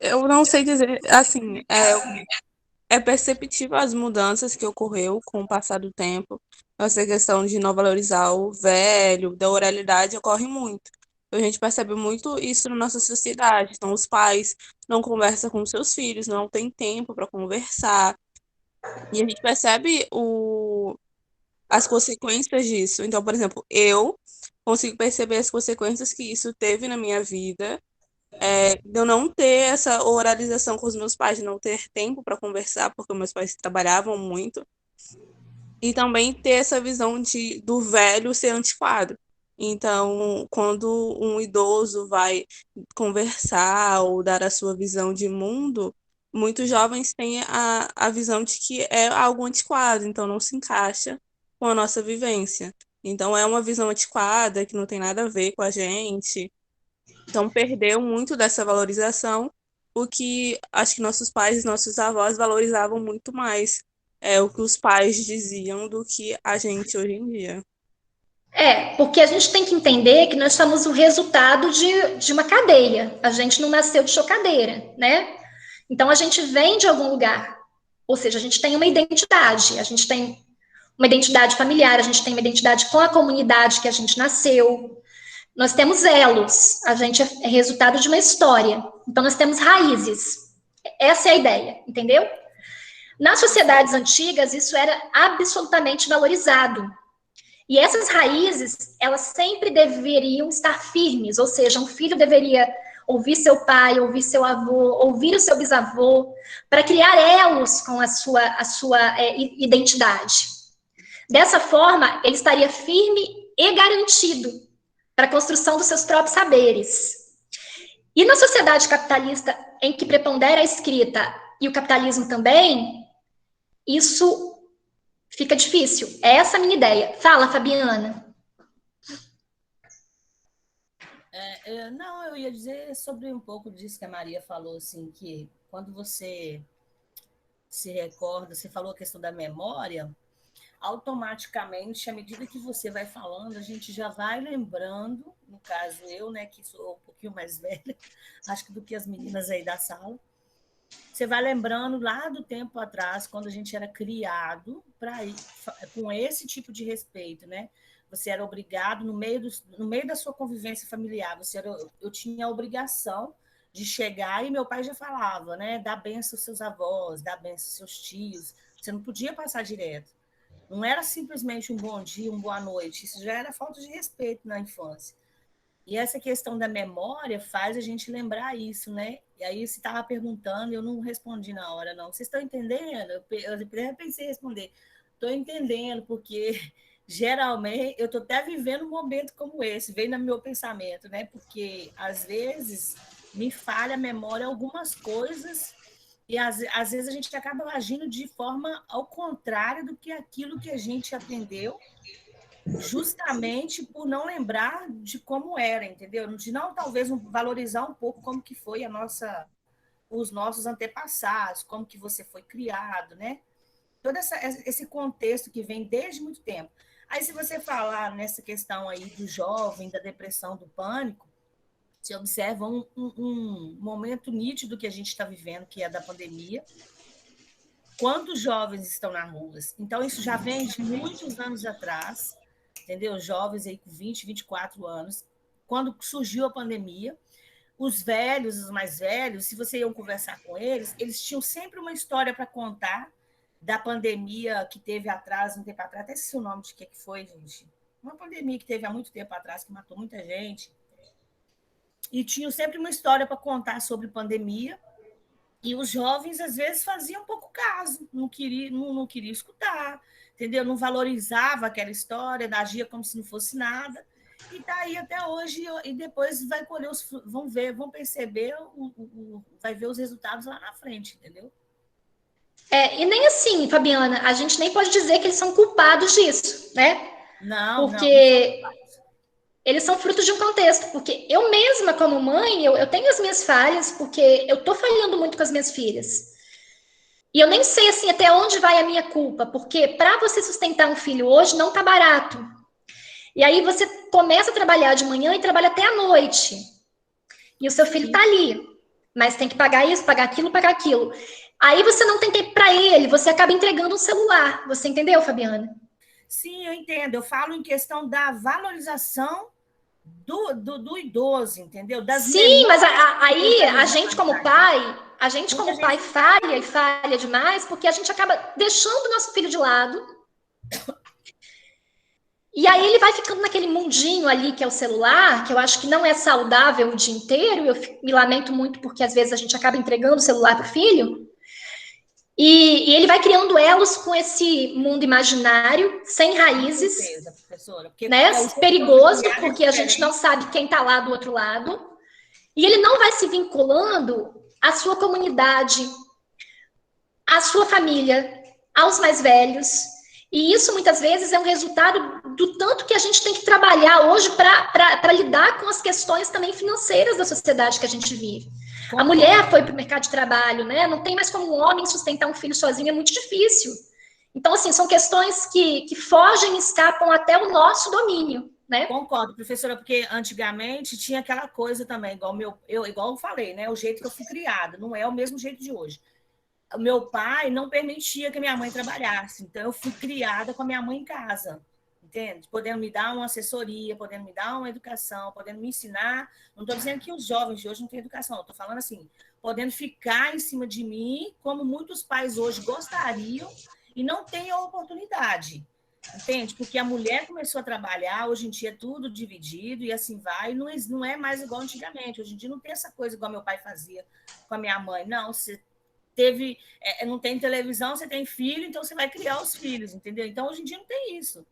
Eu não sei dizer, assim, é perceptível as mudanças que ocorreu com o passar do tempo. Essa questão de não valorizar o velho, da oralidade, ocorre muito. A gente percebe muito isso na nossa sociedade. Então, os pais não conversam com seus filhos, não tem tempo para conversar. E a gente percebe as consequências disso. Então, por exemplo, eu consigo perceber as consequências que isso teve na minha vida, de eu não ter essa oralização com os meus pais, de não ter tempo para conversar, porque meus pais trabalhavam muito. E também ter essa visão do velho ser antiquado. Então, quando um idoso vai conversar ou dar a sua visão de mundo, muitos jovens têm a visão de que é algo antiquado, então não se encaixa com a nossa vivência. Então, é uma visão antiquada que não tem nada a ver com a gente. Então, perdeu muito dessa valorização, o que acho que nossos pais e nossos avós valorizavam muito mais o que os pais diziam do que a gente hoje em dia. Porque a gente tem que entender que nós somos o resultado de uma cadeia. A gente não nasceu de chocadeira, né? Então a gente vem de algum lugar. Ou seja, a gente tem uma identidade, a gente tem uma identidade familiar, a gente tem uma identidade com a comunidade que a gente nasceu. Nós temos elos, a gente é resultado de uma história. Então nós temos raízes. Essa é a ideia, entendeu? Nas sociedades antigas, isso era absolutamente valorizado. E essas raízes, elas sempre deveriam estar firmes, ou seja, um filho deveria ouvir seu pai, ouvir seu avô, ouvir o seu bisavô, para criar elos com a sua identidade. Dessa forma, ele estaria firme e garantido para a construção dos seus próprios saberes. E na sociedade capitalista, em que prepondera a escrita e o capitalismo também, isso fica difícil. Essa é a minha ideia. Fala, Fabiana. Não, eu ia dizer sobre um pouco disso que a Maria falou, assim, que quando você se recorda, você falou a questão da memória, automaticamente, à medida que você vai falando, a gente já vai lembrando, no caso eu, né, que sou um pouquinho mais velha, acho que do que as meninas aí da sala, você vai lembrando lá do tempo atrás, quando a gente era criado para ir com esse tipo de respeito, né? Você era obrigado, no meio da sua convivência familiar, eu tinha a obrigação de chegar, e meu pai já falava, né? Dá benção aos seus avós, dá benção aos seus tios. Você não podia passar direto. Não era simplesmente um bom dia, uma boa noite. Isso já era falta de respeito na infância. E essa questão da memória faz a gente lembrar isso, né? E aí você estava perguntando, eu não respondi na hora, não. Vocês estão entendendo? Eu pensei em responder. Estou entendendo, porque geralmente eu estou até vivendo um momento como esse, veio no meu pensamento, né? Porque às vezes me falha a memória algumas coisas e às vezes a gente acaba agindo de forma ao contrário do que aquilo que a gente aprendeu, justamente por não lembrar de como era, entendeu? De não, talvez, valorizar um pouco como que foi os nossos antepassados, como que você foi criado, né? Todo esse contexto que vem desde muito tempo. Aí, se você falar nessa questão aí do jovem, da depressão, do pânico, você observa um momento nítido que a gente está vivendo, que é da pandemia. Quantos jovens estão nas ruas? Então, isso já vem de muitos anos atrás, entendeu? Jovens aí com 20, 24 anos. Quando surgiu a pandemia, os velhos, os mais velhos, se você ia conversar com eles, eles tinham sempre uma história para contar da pandemia que teve atrás, um tempo atrás, até esqueci o nome de que foi, gente. Uma pandemia que teve há muito tempo atrás, que matou muita gente. E tinham sempre uma história para contar sobre pandemia, e os jovens, às vezes, faziam pouco caso, não queria escutar, entendeu? Não valorizava aquela história, agia como se não fosse nada. E está aí até hoje, e depois vai colher vão perceber, vai ver os resultados lá na frente, entendeu? E nem assim, Fabiana, a gente nem pode dizer que eles são culpados disso, né? Não, porque eles são frutos de um contexto, porque eu mesma, como mãe, eu tenho as minhas falhas, porque eu tô falhando muito com as minhas filhas. E eu nem sei, assim, até onde vai a minha culpa, porque para você sustentar um filho hoje não tá barato. E aí você começa a trabalhar de manhã e trabalha até a noite. E o seu filho tá ali, mas tem que pagar isso, pagar aquilo, pagar aquilo. Aí você não tem tempo para ele, você acaba entregando um celular. Você entendeu, Fabiana? Sim, eu entendo. Eu falo em questão da valorização do idoso, entendeu? Sim, mas aí a gente como pai falha e falha demais, porque a gente acaba deixando o nosso filho de lado. E aí ele vai ficando naquele mundinho ali que é o celular, que eu acho que não é saudável o dia inteiro. Eu me lamento muito porque às vezes a gente acaba entregando o celular para o filho. E ele vai criando elos com esse mundo imaginário, sem raízes, Com certeza, professora, porque né? Perigoso, porque a gente não sabe quem está lá do outro lado. E ele não vai se vinculando à sua comunidade, à sua família, aos mais velhos. E isso, muitas vezes, é um resultado do tanto que a gente tem que trabalhar hoje para lidar com as questões também financeiras da sociedade que a gente vive. A mulher foi para o mercado de trabalho, né? Não tem mais como um homem sustentar um filho sozinho, é muito difícil. Então, assim, são questões que fogem e escapam até o nosso domínio, né? Concordo, professora, porque antigamente tinha aquela coisa também, igual eu falei, né? O jeito que eu fui criada, não é o mesmo jeito de hoje. O meu pai não permitia que minha mãe trabalhasse, então eu fui criada com a minha mãe em casa, entende? Podendo me dar uma assessoria, podendo me dar uma educação, podendo me ensinar. Não estou dizendo que os jovens de hoje não têm educação, estou falando assim, podendo ficar em cima de mim, como muitos pais hoje gostariam e não têm a oportunidade, entende? Porque a mulher começou a trabalhar, hoje em dia é tudo dividido e assim vai, não é mais igual antigamente. Hoje em dia não tem essa coisa igual meu pai fazia com a minha mãe, não, não tem televisão, você tem filho, então você vai criar os filhos, entendeu? Então, hoje em dia não tem isso.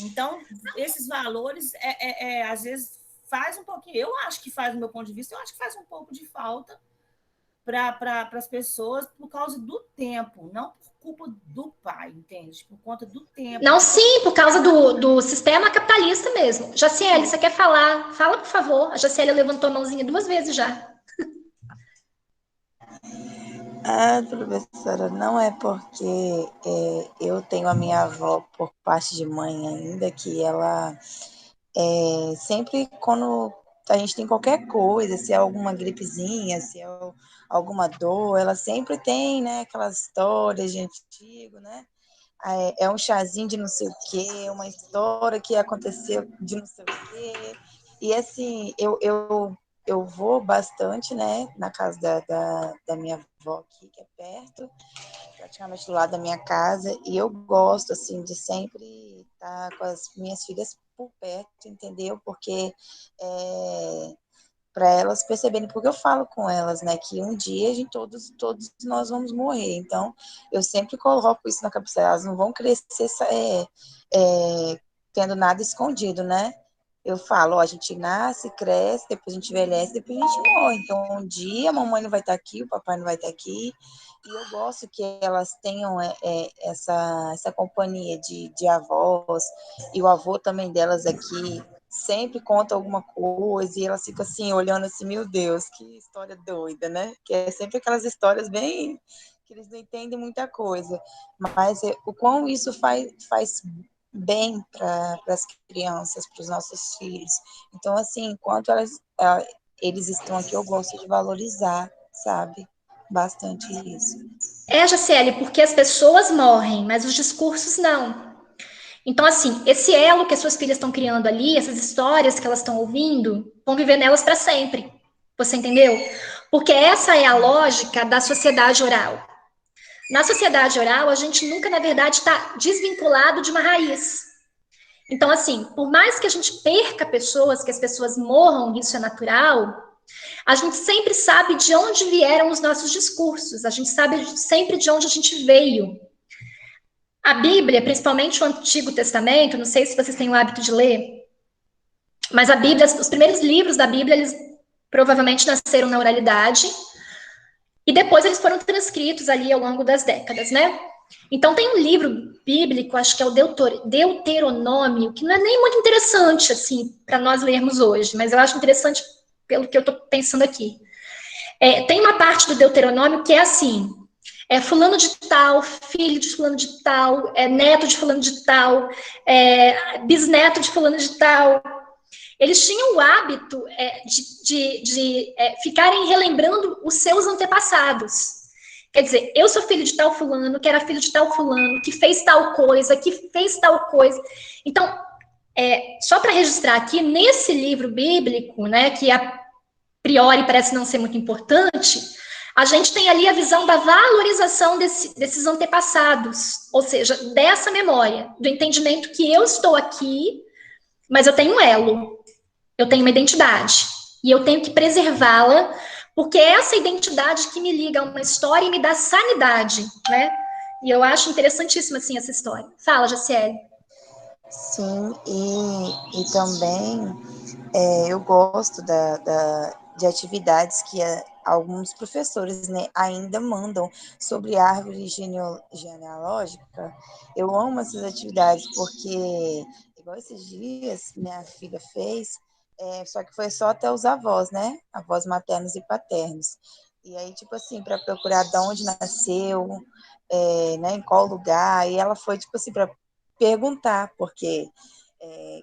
Então, esses valores, às vezes, faz um pouquinho, eu acho que faz, do meu ponto de vista, eu acho que faz um pouco de falta para as pessoas por causa do tempo, não por culpa do pai, entende? Por conta do tempo. Não, sim, por causa do sistema capitalista mesmo. Jaciele, você quer falar? Fala, por favor. A Jaciele levantou a mãozinha 2 vezes já. Professora, não é porque eu tenho a minha avó por parte de mãe ainda, que ela sempre quando a gente tem qualquer coisa, se é alguma gripezinha, se é alguma dor, ela sempre tem, né, aquelas histórias de antigo, né? É um chazinho de não sei o quê, uma história que aconteceu de não sei o quê. E assim, eu vou bastante, né, na casa da minha avó aqui, que é perto, praticamente do lado da minha casa, e eu gosto, assim, de sempre estar com as minhas filhas por perto, entendeu? Porque para elas perceberem, porque eu falo com elas, né, que um dia todos nós vamos morrer, então eu sempre coloco isso na cabeça, elas não vão crescer tendo nada escondido, né? Eu falo, a gente nasce, cresce, depois a gente envelhece, depois a gente morre. Então, um dia a mamãe não vai estar aqui, o papai não vai estar aqui. E eu gosto que elas tenham essa companhia de avós. E o avô também delas aqui sempre conta alguma coisa. E elas ficam assim, olhando assim, meu Deus, que história doida, né? Que é sempre aquelas histórias bem... que eles não entendem muita coisa. Mas o quão isso faz bem para as crianças, para os nossos filhos. Então, assim, enquanto eles estão aqui, eu gosto de valorizar, sabe? Bastante isso. Jaciele, porque as pessoas morrem, mas os discursos não. Então, assim, esse elo que as suas filhas estão criando ali, essas histórias que elas estão ouvindo, vão viver nelas para sempre. Você entendeu? Porque essa é a lógica da sociedade oral. Na sociedade oral, a gente nunca, na verdade, está desvinculado de uma raiz. Então, assim, por mais que a gente perca pessoas, que as pessoas morram, isso é natural, a gente sempre sabe de onde vieram os nossos discursos, a gente sabe sempre de onde a gente veio. A Bíblia, principalmente o Antigo Testamento, não sei se vocês têm o hábito de ler, mas a Bíblia, os primeiros livros da Bíblia, eles provavelmente nasceram na oralidade, e depois eles foram transcritos ali ao longo das décadas, né? Então tem um livro bíblico, acho que é o Deuteronômio, que não é nem muito interessante, assim, para nós lermos hoje, mas eu acho interessante pelo que eu estou pensando aqui. Tem uma parte do Deuteronômio que é assim, fulano de tal, filho de fulano de tal, neto de fulano de tal, bisneto de fulano de tal. Eles tinham o hábito de ficarem relembrando os seus antepassados. Quer dizer, eu sou filho de tal fulano, que era filho de tal fulano, que fez tal coisa, que fez tal coisa. Então, Só para registrar aqui, nesse livro bíblico, né, que a priori parece não ser muito importante, a gente tem ali a visão da valorização desses antepassados, ou seja, dessa memória, do entendimento que eu estou aqui, mas eu tenho um elo, eu tenho uma identidade, e eu tenho que preservá-la, porque é essa identidade que me liga a uma história e me dá sanidade, né? E eu acho interessantíssima, assim, essa história. Fala, Jaciele. Sim, e também eu gosto de atividades que alguns professores, né, ainda mandam sobre árvore genealógica. Eu amo essas atividades porque, igual esses dias, minha filha fez, só que foi só até os avós, né? Avós maternos e paternos. E aí, tipo assim, para procurar de onde nasceu, né, em qual lugar, e ela foi, tipo assim, para perguntar, porque,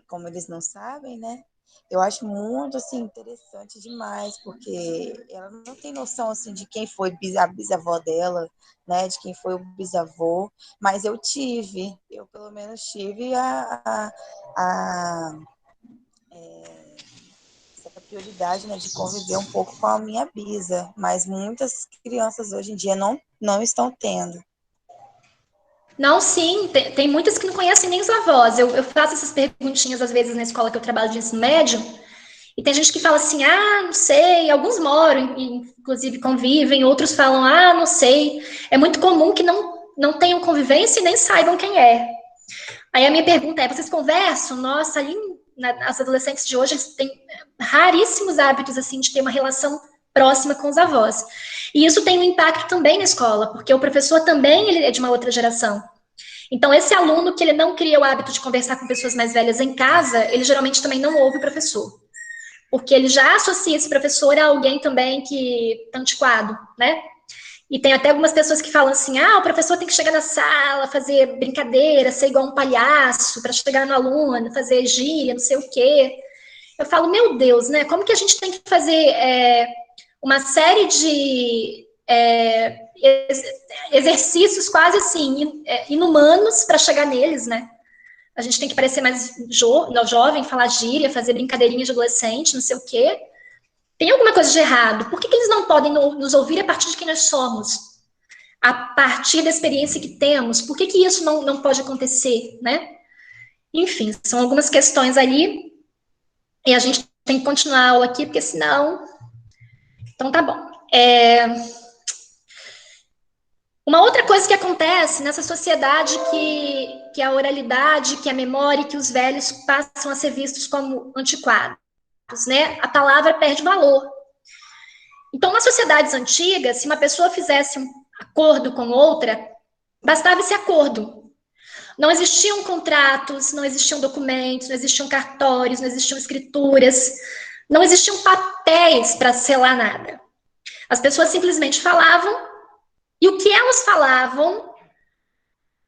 como eles não sabem, né? Eu acho muito, assim, interessante demais, porque ela não tem noção, assim, de quem foi a bisavó dela, né? De quem foi o bisavô, mas eu pelo menos tive a essa prioridade, né, de conviver um pouco com a minha bisa, mas muitas crianças hoje em dia não estão tendo. Não, sim, tem muitas que não conhecem nem os avós. Eu faço essas perguntinhas, às vezes, na escola que eu trabalho de ensino médio, e tem gente que fala assim, não sei, alguns moram, inclusive convivem, outros falam, não sei. É muito comum que não tenham convivência e nem saibam quem é. Aí a minha pergunta é, vocês conversam? Nossa, ali as adolescentes de hoje têm raríssimos hábitos, assim, de ter uma relação próxima com os avós. E isso tem um impacto também na escola, porque o professor também ele é de uma outra geração. Então, esse aluno que ele não cria o hábito de conversar com pessoas mais velhas em casa, ele geralmente também não ouve o professor. Porque ele já associa esse professor a alguém também que tá antiquado, né? E tem até algumas pessoas que falam assim, o professor tem que chegar na sala, fazer brincadeira, ser igual um palhaço, para chegar no aluno, fazer gíria, não sei o quê. Eu falo, meu Deus, né? Como que a gente tem que fazer uma série de exercícios quase assim, inumanos para chegar neles, né? A gente tem que parecer mais jovem, falar gíria, fazer brincadeirinha de adolescente, não sei o quê. Tem alguma coisa de errado? Por que eles não podem nos ouvir a partir de quem nós somos? A partir da experiência que temos? Por que isso não pode acontecer, né? Enfim, são algumas questões ali e a gente tem que continuar a aula aqui, porque senão... Então, tá bom. Uma outra coisa que acontece nessa sociedade que a oralidade, que a memória, que os velhos passam a ser vistos como antiquados, né? A palavra perde valor. Então, nas sociedades antigas, se uma pessoa fizesse um acordo com outra, bastava esse acordo. Não existiam contratos, não existiam documentos, não existiam cartórios, não existiam escrituras, não existiam papéis para selar nada. As pessoas simplesmente falavam e o que elas falavam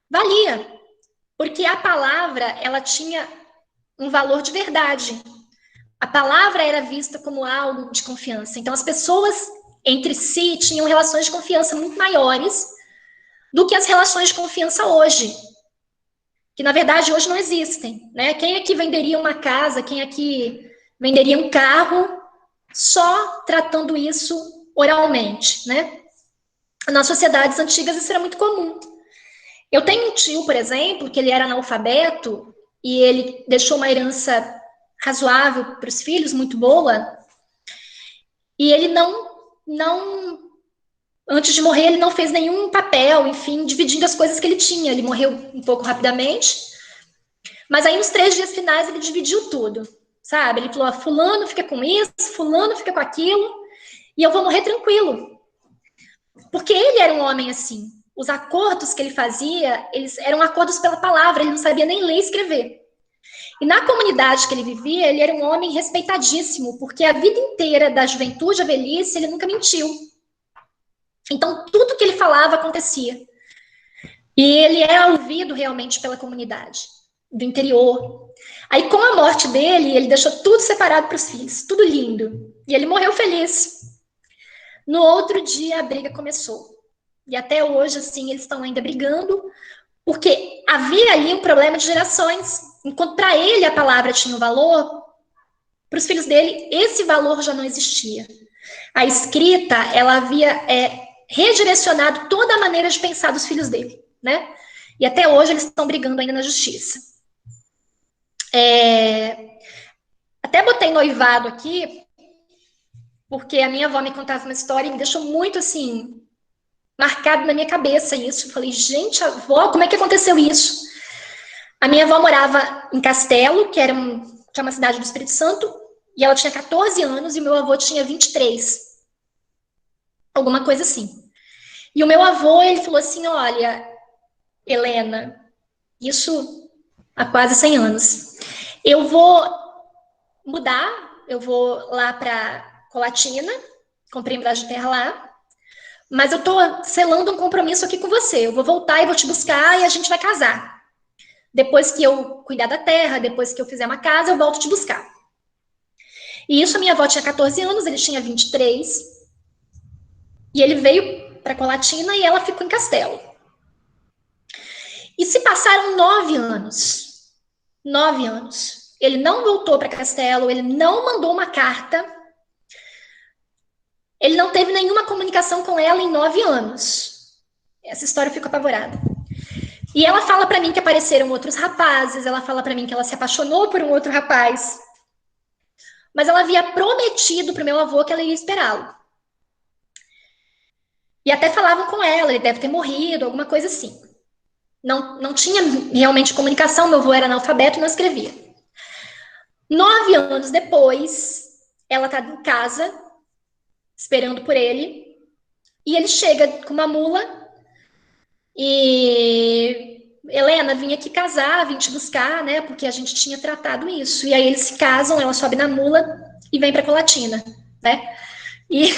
valia, porque a palavra ela tinha um valor de verdade. A palavra era vista como algo de confiança. Então, as pessoas entre si tinham relações de confiança muito maiores do que as relações de confiança hoje, que na verdade hoje não existem, né? Quem é que venderia uma casa, quem é que venderia um carro só tratando isso oralmente, né? Nas sociedades antigas isso era muito comum. Eu tenho um tio, por exemplo, que ele era analfabeto e ele deixou uma herança razoável para os filhos, muito boa, e ele antes de morrer, ele não fez nenhum papel, enfim, dividindo as coisas que ele tinha. Ele morreu um pouco rapidamente, mas aí nos 3 dias finais ele dividiu tudo, sabe? Ele falou, fulano fica com isso, fulano fica com aquilo, e eu vou morrer tranquilo. Porque ele era um homem assim. Os acordos que ele fazia, eles eram acordos pela palavra, ele não sabia nem ler e escrever. E na comunidade que ele vivia, ele era um homem respeitadíssimo, porque a vida inteira, da juventude à velhice, ele nunca mentiu. Então, tudo que ele falava acontecia. E ele era ouvido realmente pela comunidade do interior. Aí, com a morte dele, ele deixou tudo separado para os filhos, tudo lindo. E ele morreu feliz. No outro dia, a briga começou. E até hoje, assim, eles estão ainda brigando, porque havia ali um problema de gerações. enquanto para ele a palavra tinha um valor, para os filhos dele esse valor já não existia. A escrita, ela havia redirecionado toda a maneira de pensar dos filhos dele, né? E até hoje eles estão brigando ainda na justiça. Até botei noivado aqui, porque a minha avó me contava uma história e me deixou muito, assim, marcado na minha cabeça isso. Eu falei, gente, avó, como é que aconteceu isso? A minha avó morava em Castelo, que é uma cidade do Espírito Santo, e ela tinha 14 anos e o meu avô tinha 23. Alguma coisa assim. E o meu avô, ele falou assim, olha, Helena, isso há quase 100 anos, eu vou mudar, eu vou lá para Colatina, comprei um pedaço de terra lá, mas eu tô selando um compromisso aqui com você, eu vou voltar e vou te buscar e a gente vai casar. Depois que eu cuidar da terra, depois que eu fizer uma casa, eu volto te buscar. E isso, a minha avó tinha 14 anos, ele tinha 23, e ele veio para Colatina e ela ficou em Castelo. E se passaram 9 anos. 9 anos. Ele não voltou para Castelo, ele não mandou uma carta, ele não teve nenhuma comunicação com ela em 9 anos. Essa história eu fico apavorada. E ela fala para mim que apareceram outros rapazes, ela fala para mim que ela se apaixonou por um outro rapaz, mas ela havia prometido pro meu avô que ela ia esperá-lo. E até falavam com ela, ele deve ter morrido, alguma coisa assim. Não tinha realmente comunicação, meu avô era analfabeto e não escrevia. 9 anos depois, ela tá em casa, esperando por ele, e ele chega com uma mula e... Helena, vim aqui casar, vim te buscar, né, porque a gente tinha tratado isso. E aí eles se casam, ela sobe na mula e vem para Colatina, né? E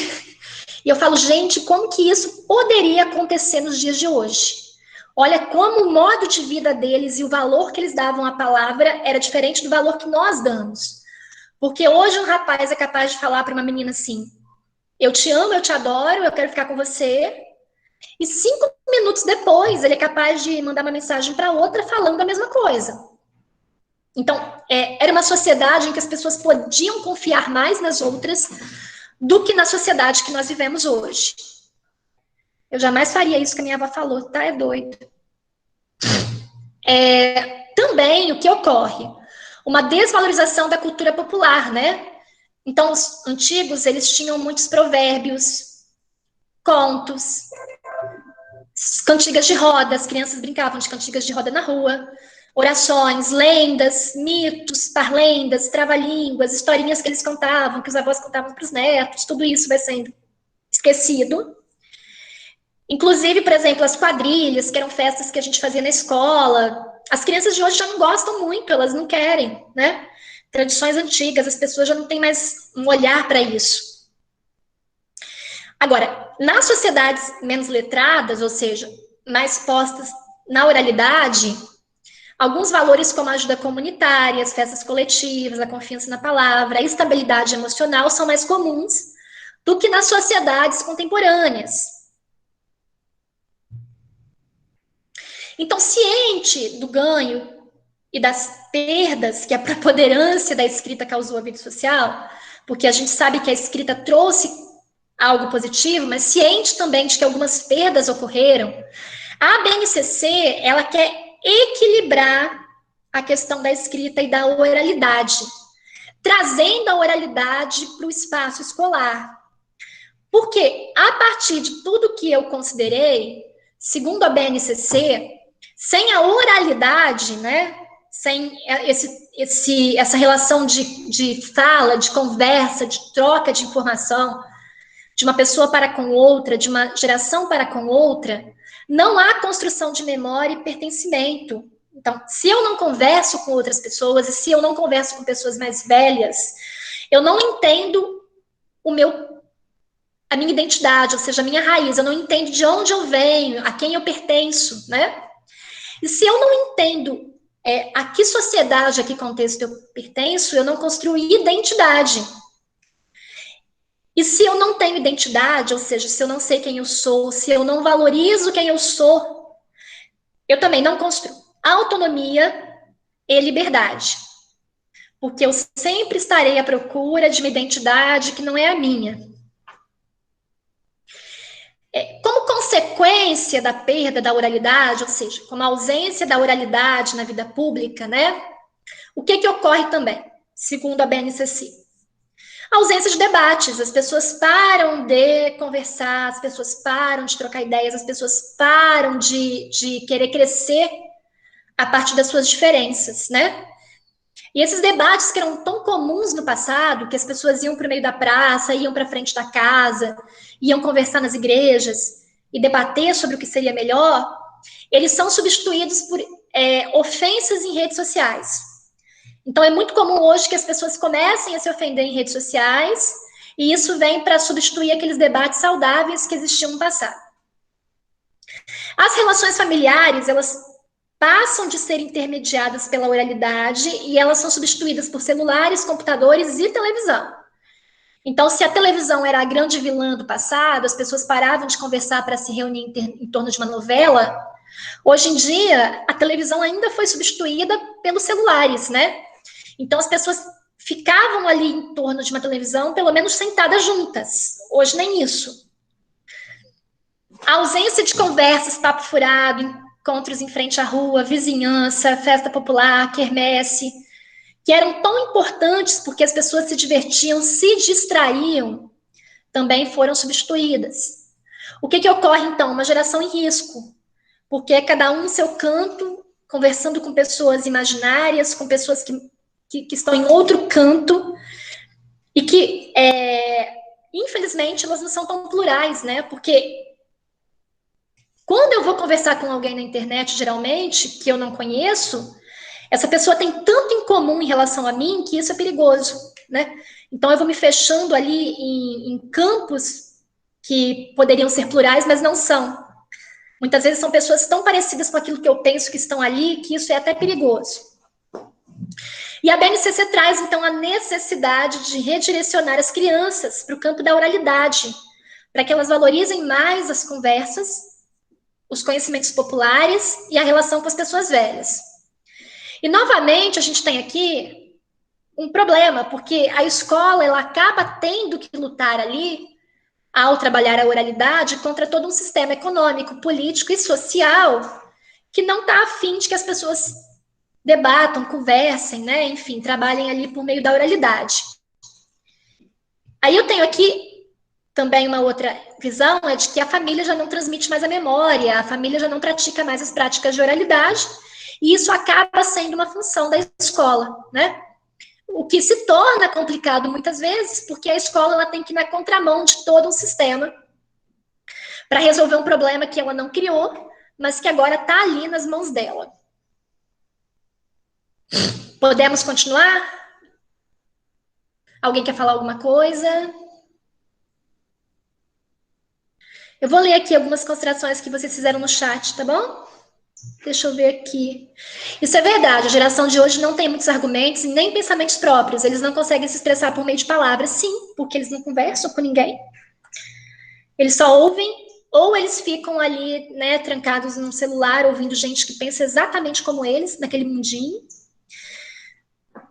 eu falo, gente, como que isso poderia acontecer nos dias de hoje? Olha como o modo de vida deles e o valor que eles davam à palavra era diferente do valor que nós damos. Porque hoje um rapaz é capaz de falar para uma menina assim, eu te amo, eu te adoro, eu quero ficar com você. E 5 minutos depois, ele é capaz de mandar uma mensagem para outra falando a mesma coisa. Então, era uma sociedade em que as pessoas podiam confiar mais nas outras do que na sociedade que nós vivemos hoje. Eu jamais faria isso que a minha avó falou, tá? É doido. Também, o que ocorre? Uma desvalorização da cultura popular, né? Então, os antigos, eles tinham muitos provérbios, contos, cantigas de roda, as crianças brincavam de cantigas de roda na rua, orações, lendas, mitos, parlendas, trava-línguas, historinhas que eles contavam, que os avós contavam para os netos, tudo isso vai sendo esquecido. Inclusive, por exemplo, as quadrilhas, que eram festas que a gente fazia na escola, as crianças de hoje já não gostam muito, elas não querem, né? Tradições antigas, as pessoas já não têm mais um olhar para isso. Agora, nas sociedades menos letradas, ou seja, mais postas na oralidade, alguns valores como a ajuda comunitária, as festas coletivas, a confiança na palavra, a estabilidade emocional são mais comuns do que nas sociedades contemporâneas. Então, ciente do ganho e das perdas que a preponderância da escrita causou à vida social, porque a gente sabe que a escrita trouxe algo positivo, mas ciente também de que algumas perdas ocorreram, a BNCC, ela quer equilibrar a questão da escrita e da oralidade, trazendo a oralidade para o espaço escolar. Porque, a partir de tudo que eu considerei, segundo a BNCC, sem a oralidade, né, sem essa relação de fala, de conversa, de troca de informação, de uma pessoa para com outra, de uma geração para com outra, não há construção de memória e pertencimento. Então, se eu não converso com outras pessoas, e se eu não converso com pessoas mais velhas, eu não entendo a minha identidade, ou seja, a minha raiz, eu não entendo de onde eu venho, a quem eu pertenço, né? E se eu não entendo a que sociedade, a que contexto eu pertenço, eu não construí identidade. E se eu não tenho identidade, ou seja, se eu não sei quem eu sou, se eu não valorizo quem eu sou, eu também não construo autonomia e liberdade. Porque eu sempre estarei à procura de uma identidade que não é a minha. Como consequência da perda da oralidade, ou seja, como a ausência da oralidade na vida pública, né? O que ocorre também, segundo a BNCC? A ausência de debates, as pessoas param de conversar, as pessoas param de trocar ideias, as pessoas param de querer crescer a partir das suas diferenças, né? E esses debates que eram tão comuns no passado, que as pessoas iam para o meio da praça, iam para frente da casa, iam conversar nas igrejas e debater sobre o que seria melhor, eles são substituídos por ofensas em redes sociais. Então, é muito comum hoje que as pessoas comecem a se ofender em redes sociais, e isso vem para substituir aqueles debates saudáveis que existiam no passado. As relações familiares, elas passam de ser intermediadas pela oralidade e elas são substituídas por celulares, computadores e televisão. Então, se a televisão era a grande vilã do passado, as pessoas paravam de conversar para se reunir em torno de uma novela, hoje em dia, a televisão ainda foi substituída pelos celulares, né? Então, as pessoas ficavam ali em torno de uma televisão, pelo menos sentadas juntas. Hoje, nem isso. A ausência de conversas, papo furado, encontros em frente à rua, vizinhança, festa popular, quermesse, que eram tão importantes porque as pessoas se divertiam, se distraíam, também foram substituídas. O que ocorre, então? Uma geração em risco, porque cada um no seu canto, conversando com pessoas imaginárias, com pessoas que estão em outro canto, e que, infelizmente, elas não são tão plurais, né? Porque quando eu vou conversar com alguém na internet, geralmente, que eu não conheço, essa pessoa tem tanto em comum em relação a mim que isso é perigoso, né? Então, eu vou me fechando ali em campos que poderiam ser plurais, mas não são. Muitas vezes são pessoas tão parecidas com aquilo que eu penso que estão ali, que isso é até perigoso. E a BNCC traz, então, a necessidade de redirecionar as crianças para o campo da oralidade, para que elas valorizem mais as conversas, os conhecimentos populares e a relação com as pessoas velhas. E, novamente, a gente tem aqui um problema, porque a escola ela acaba tendo que lutar ali, ao trabalhar a oralidade, contra todo um sistema econômico, político e social que não está afim de que as pessoas debatam, conversem, né? Enfim, trabalhem ali por meio da oralidade. Aí eu tenho aqui também uma outra visão, é de que a família já não transmite mais a memória, a família já não pratica mais as práticas de oralidade, e isso acaba sendo uma função da escola, né? O que se torna complicado muitas vezes, porque a escola ela tem que ir na contramão de todo um sistema para resolver um problema que ela não criou, mas que agora está ali nas mãos dela. Podemos continuar? Alguém quer falar alguma coisa? Eu vou ler aqui algumas considerações que vocês fizeram no chat, tá bom? Deixa eu ver aqui. Isso é verdade, a geração de hoje não tem muitos argumentos e nem pensamentos próprios. Eles não conseguem se expressar por meio de palavras, sim, porque eles não conversam com ninguém. Eles só ouvem, ou eles ficam ali, né, trancados num celular, ouvindo gente que pensa exatamente como eles, naquele mundinho.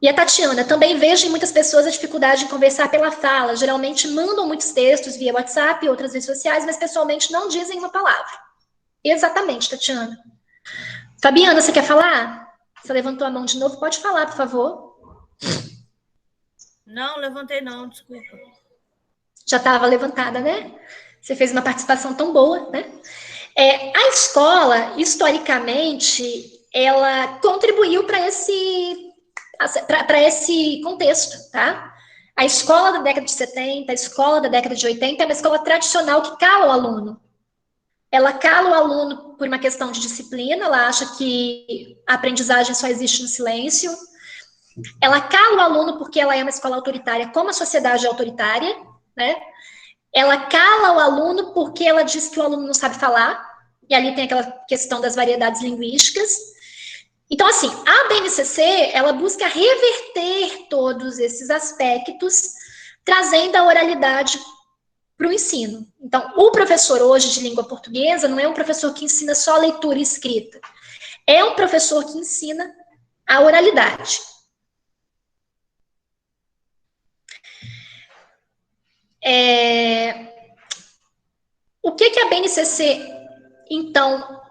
E a Tatiana, também vejo em muitas pessoas a dificuldade em conversar pela fala. Geralmente mandam muitos textos via WhatsApp e outras redes sociais, mas pessoalmente não dizem uma palavra. Exatamente, Tatiana. Fabiana, você quer falar? Você levantou a mão de novo? Pode falar, por favor. Não, levantei não, desculpa. Já estava levantada, né? Você fez uma participação tão boa, né? A escola, historicamente, ela contribuiu para esse contexto, tá? A escola da década de 70, a escola da década de 80 é uma escola tradicional que cala o aluno. Ela cala o aluno por uma questão de disciplina, ela acha que a aprendizagem só existe no silêncio. Ela cala o aluno porque ela é uma escola autoritária, como a sociedade é autoritária, né? Ela cala o aluno porque ela diz que o aluno não sabe falar, e ali tem aquela questão das variedades linguísticas. Então, assim, a BNCC, ela busca reverter todos esses aspectos, trazendo a oralidade para o ensino. Então, o professor hoje de língua portuguesa não é um professor que ensina só leitura e escrita. É um professor que ensina a oralidade. O que a BNCC, então,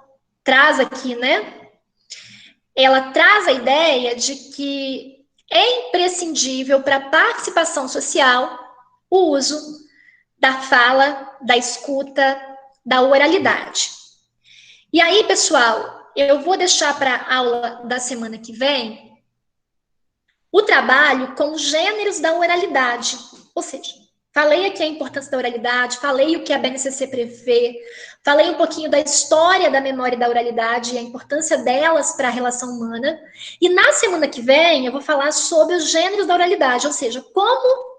traz aqui, né? Ela traz a ideia de que é imprescindível para a participação social o uso da fala, da escuta, da oralidade. E aí, pessoal, eu vou deixar para a aula da semana que vem o trabalho com os gêneros da oralidade. Ou seja, falei aqui a importância da oralidade, falei o que a BNCC prevê, falei um pouquinho da história da memória e da oralidade e a importância delas para a relação humana. E na semana que vem eu vou falar sobre os gêneros da oralidade, ou seja, como,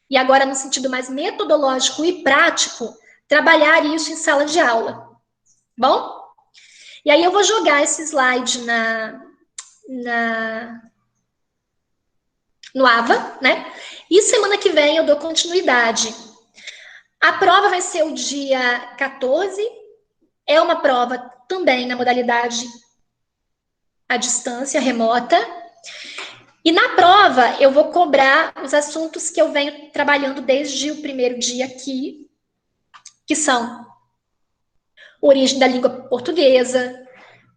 e agora no sentido mais metodológico e prático, trabalhar isso em sala de aula. Bom? E aí eu vou jogar esse slide no AVA, né? E semana que vem eu dou continuidade. A prova vai ser o dia 14, é uma prova também na modalidade à distância, remota. E na prova eu vou cobrar os assuntos que eu venho trabalhando desde o primeiro dia aqui, que são origem da língua portuguesa,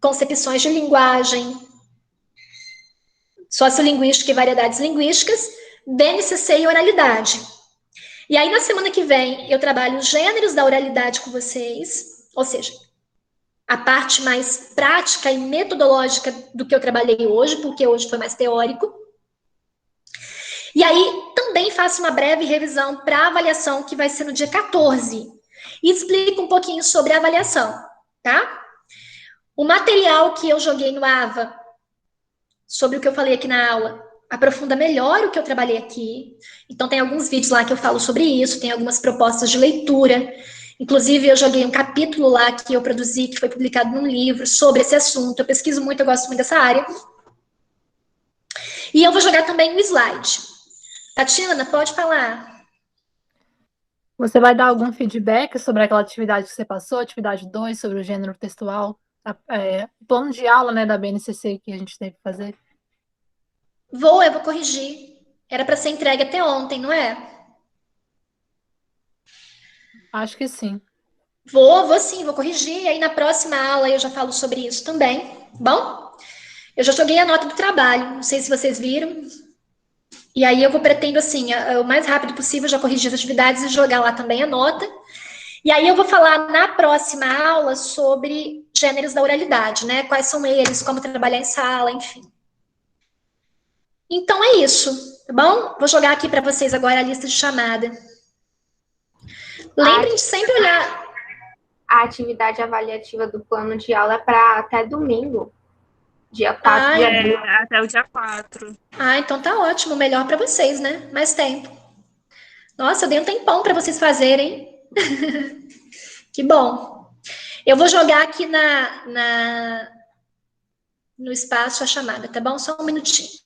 concepções de linguagem, sociolinguística e variedades linguísticas, BNCC e oralidade. E aí, na semana que vem, eu trabalho os gêneros da oralidade com vocês, ou seja, a parte mais prática e metodológica do que eu trabalhei hoje, porque hoje foi mais teórico. E aí, também faço uma breve revisão para a avaliação, que vai ser no dia 14. E explico um pouquinho sobre a avaliação, tá? O material que eu joguei no AVA, sobre o que eu falei aqui na aula, aprofunda melhor o que eu trabalhei aqui. Então, tem alguns vídeos lá que eu falo sobre isso, tem algumas propostas de leitura. Inclusive, eu joguei um capítulo lá que eu produzi, que foi publicado num livro sobre esse assunto. Eu pesquiso muito, eu gosto muito dessa área. E eu vou jogar também um slide. Tatiana, pode falar. Você vai dar algum feedback sobre aquela atividade que você passou, atividade 2, sobre o gênero textual? O plano de aula, né, da BNCC que a gente teve que fazer? Eu vou corrigir. Era para ser entregue até ontem, não é? Acho que sim. Vou sim, vou corrigir. E aí na próxima aula eu já falo sobre isso também. Bom? Eu já joguei a nota do trabalho, não sei se vocês viram. E aí eu pretendo, assim, o mais rápido possível, já corrigir as atividades e jogar lá também a nota. E aí eu vou falar na próxima aula sobre gêneros da oralidade, né? Quais são eles, como trabalhar em sala, enfim. Então é isso, tá bom? Vou jogar aqui para vocês agora a lista de chamada. Lembrem de sempre olhar. A atividade avaliativa do plano de aula é para até domingo, dia 4 de abril. Até o dia 4. Então tá ótimo, melhor para vocês, né? Mais tempo. Nossa, eu dei um tempão para vocês fazerem. Que bom. Eu vou jogar aqui no espaço a chamada, tá bom? Só um minutinho.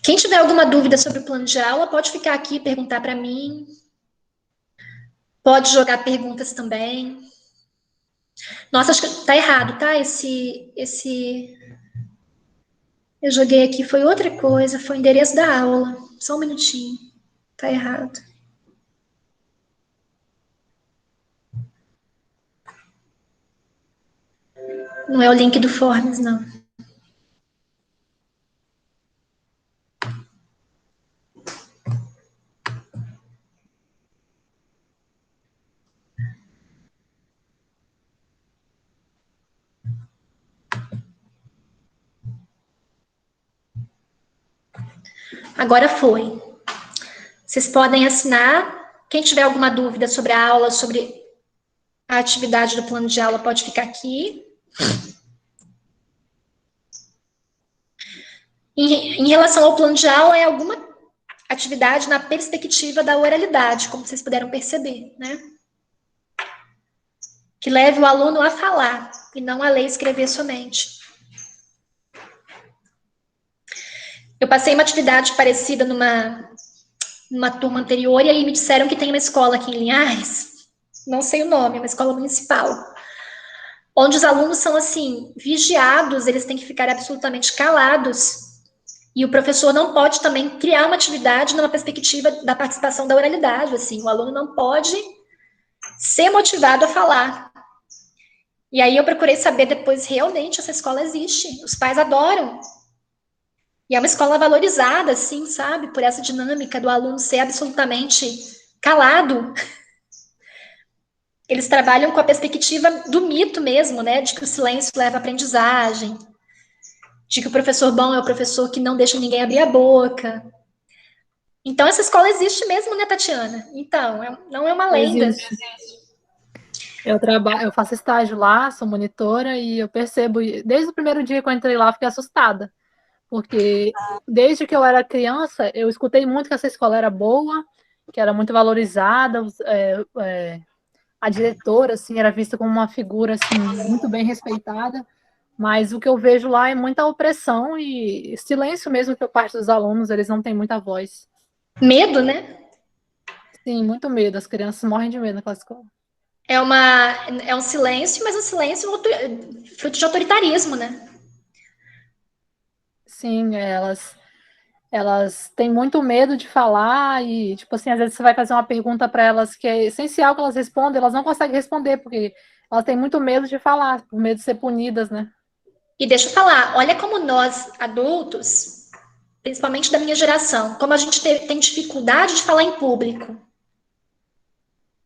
Quem tiver alguma dúvida sobre o plano de aula, pode ficar aqui e perguntar para mim. Pode jogar perguntas também. Nossa, acho que tá errado, tá? Eu joguei aqui, foi outra coisa, foi o endereço da aula. Só um minutinho. Tá errado. Não é o link do Forms, não. Agora foi. Vocês podem assinar. Quem tiver alguma dúvida sobre a aula, sobre a atividade do plano de aula, pode ficar aqui. Em relação ao plano de aula, é alguma atividade na perspectiva da oralidade, como vocês puderam perceber, né? que leve o aluno a falar e não a ler e escrever somente. Eu passei uma atividade parecida numa turma anterior, e aí me disseram que tem uma escola aqui em Linhares, não sei o nome, é uma escola municipal, onde os alunos são, assim, vigiados, eles têm que ficar absolutamente calados, e o professor não pode também criar uma atividade numa perspectiva da participação da oralidade, assim, o aluno não pode ser motivado a falar. E aí eu procurei saber depois, realmente, essa escola existe, os pais adoram. E é uma escola valorizada, assim, sabe? Por essa dinâmica do aluno ser absolutamente calado. Eles trabalham com a perspectiva do mito mesmo, né? De que o silêncio leva à aprendizagem. De que o professor bom é o professor que não deixa ninguém abrir a boca. Então, essa escola existe mesmo, né, Tatiana? Então, não é uma lenda. Existe. Eu faço estágio lá, sou monitora, e eu percebo, desde o primeiro dia que eu entrei lá, eu fiquei assustada. Porque desde que eu era criança, eu escutei muito que essa escola era boa, que era muito valorizada, a diretora, assim, era vista como uma figura, assim, muito bem respeitada, mas o que eu vejo lá é muita opressão e silêncio mesmo por parte dos alunos, eles não têm muita voz. Medo, né? Sim, muito medo, as crianças morrem de medo naquela escola. É um silêncio, mas um silêncio fruto de autoritarismo, né? Sim, elas têm muito medo de falar e, tipo assim, às vezes você vai fazer uma pergunta para elas que é essencial que elas respondam, elas não conseguem responder, porque elas têm muito medo de falar, por medo de ser punidas, né? E deixa eu falar, olha como nós, adultos, principalmente da minha geração, como a gente tem dificuldade de falar em público.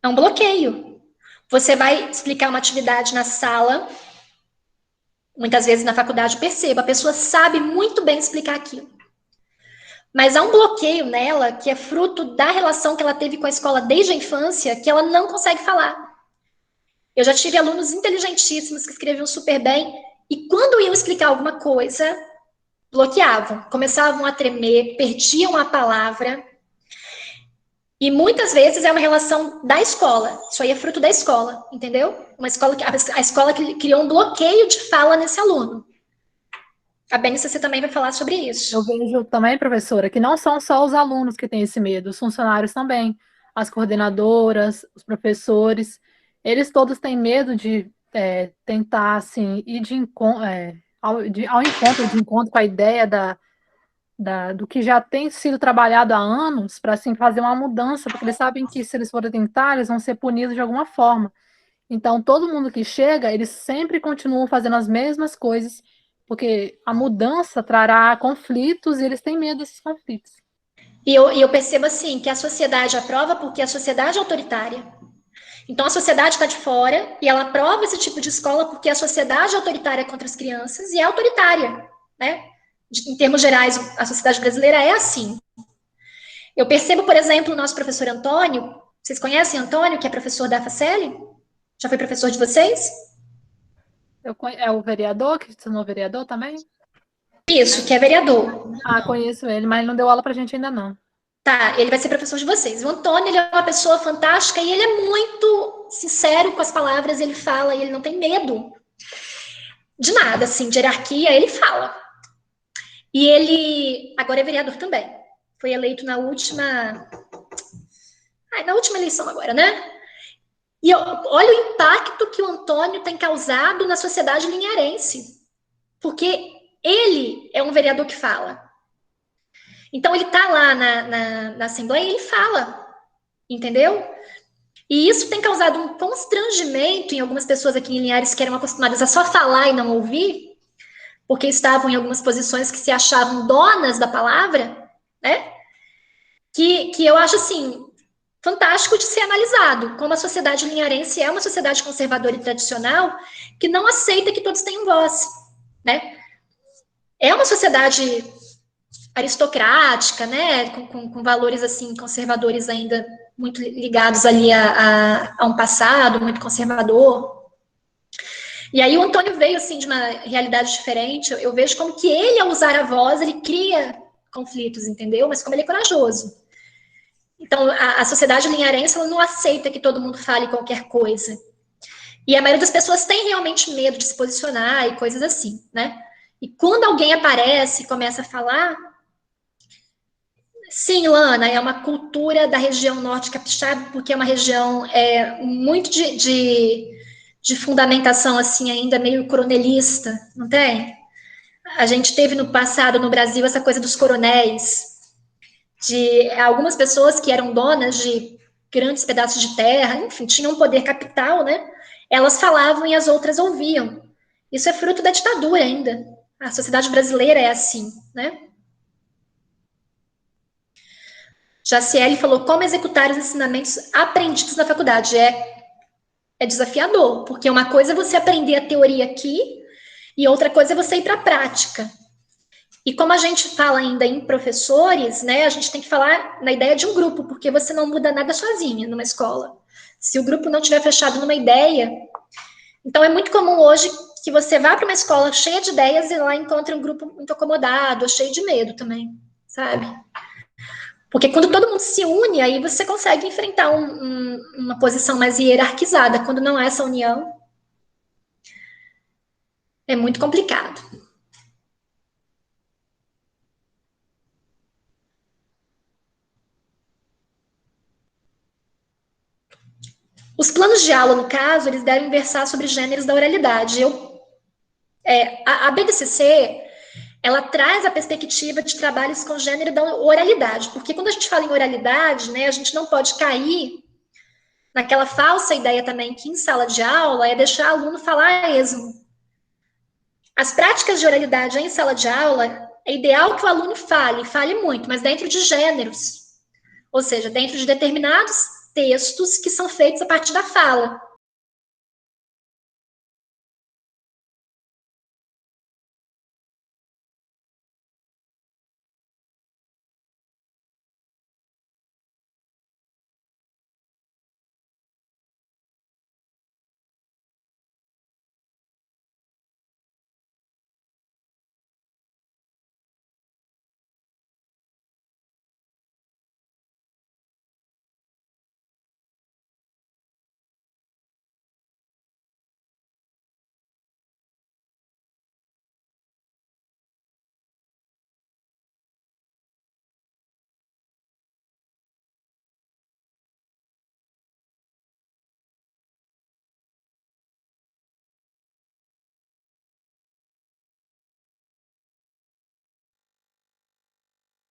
É um bloqueio. Você vai explicar uma atividade na sala, muitas vezes na faculdade, perceba, a pessoa sabe muito bem explicar aquilo. Mas há um bloqueio nela que é fruto da relação que ela teve com a escola desde a infância, que ela não consegue falar. Eu já tive alunos inteligentíssimos que escreviam super bem, e quando iam explicar alguma coisa, bloqueavam, começavam a tremer, perdiam a palavra. E muitas vezes é uma relação da escola, isso aí é fruto da escola, entendeu? A escola que criou um bloqueio de fala nesse aluno. A BNCC também vai falar sobre isso. Eu vejo também, professora, que não são só os alunos que têm esse medo, os funcionários também, as coordenadoras, os professores, eles todos têm medo de tentar, assim, ir ao encontro com a ideia do que já tem sido trabalhado há anos, para, assim, fazer uma mudança, porque eles sabem que se eles forem tentar, eles vão ser punidos de alguma forma. Então, todo mundo que chega, eles sempre continuam fazendo as mesmas coisas, porque a mudança trará conflitos e eles têm medo desses conflitos. E eu percebo, assim, que a sociedade aprova porque a sociedade é autoritária. Então, a sociedade está de fora e ela aprova esse tipo de escola porque a sociedade é autoritária contra as crianças e é autoritária, né? Em termos gerais, a sociedade brasileira é assim. Eu percebo, por exemplo, o nosso professor Antônio. Vocês conhecem Antônio, que é professor da FACEL? Já foi professor de vocês? É o vereador, que se tornou vereador também? Isso, que é vereador. Ah, conheço ele, mas ele não deu aula pra gente ainda não. Tá, ele vai ser professor de vocês. O Antônio, ele é uma pessoa fantástica e ele é muito sincero com as palavras, ele fala e ele não tem medo de nada, assim, de hierarquia, ele fala. E ele agora é vereador também. Foi eleito na última eleição agora, né? E olha o impacto que o Antônio tem causado na sociedade linharense. Porque ele é um vereador que fala. Então, ele está lá na Assembleia e ele fala, entendeu? E isso tem causado um constrangimento em algumas pessoas aqui em Linhares que eram acostumadas a só falar e não ouvir, porque estavam em algumas posições que se achavam donas da palavra, né? Que eu acho, assim, fantástico de ser analisado, como a sociedade linharense é uma sociedade conservadora e tradicional que não aceita que todos tenham voz, né? É uma sociedade aristocrática, né, com valores, assim, conservadores ainda muito ligados ali a um passado muito conservador. E aí o Antônio veio, assim, de uma realidade diferente. Eu vejo como que ele, ao usar a voz, ele cria conflitos, entendeu? Mas como ele é corajoso. Então, a sociedade linharense, ela não aceita que todo mundo fale qualquer coisa. E a maioria das pessoas tem realmente medo de se posicionar e coisas assim, né? E quando alguém aparece e começa a falar, sim, Lana, é uma cultura da região norte capixaba, porque é uma região muito de fundamentação, assim, ainda meio coronelista, não tem? A gente teve no passado, no Brasil, essa coisa dos coronéis, de algumas pessoas que eram donas de grandes pedaços de terra, enfim, tinham um poder capital, né? Elas falavam e as outras ouviam. Isso é fruto da ditadura ainda. A sociedade brasileira é assim, né? Jaciele falou como executar os ensinamentos aprendidos na faculdade. É desafiador, porque uma coisa é você aprender a teoria aqui e outra coisa é você ir para a prática. E como a gente fala ainda em professores, né, a gente tem que falar na ideia de um grupo, porque você não muda nada sozinha numa escola. Se o grupo não tiver fechado numa ideia, então é muito comum hoje que você vá para uma escola cheia de ideias e lá encontre um grupo muito acomodado, cheio de medo também, sabe? Porque quando todo mundo se une, aí você consegue enfrentar uma posição mais hierarquizada. Quando não há essa união, é muito complicado. Os planos de aula, no caso, eles devem versar sobre gêneros da oralidade. A BDCC, ela traz a perspectiva de trabalhos com gênero da oralidade, porque quando a gente fala em oralidade, né, a gente não pode cair naquela falsa ideia também que em sala de aula é deixar o aluno falar a esmo. As práticas de oralidade em sala de aula, é ideal que o aluno fale muito, mas dentro de gêneros, ou seja, dentro de determinados textos que são feitos a partir da fala.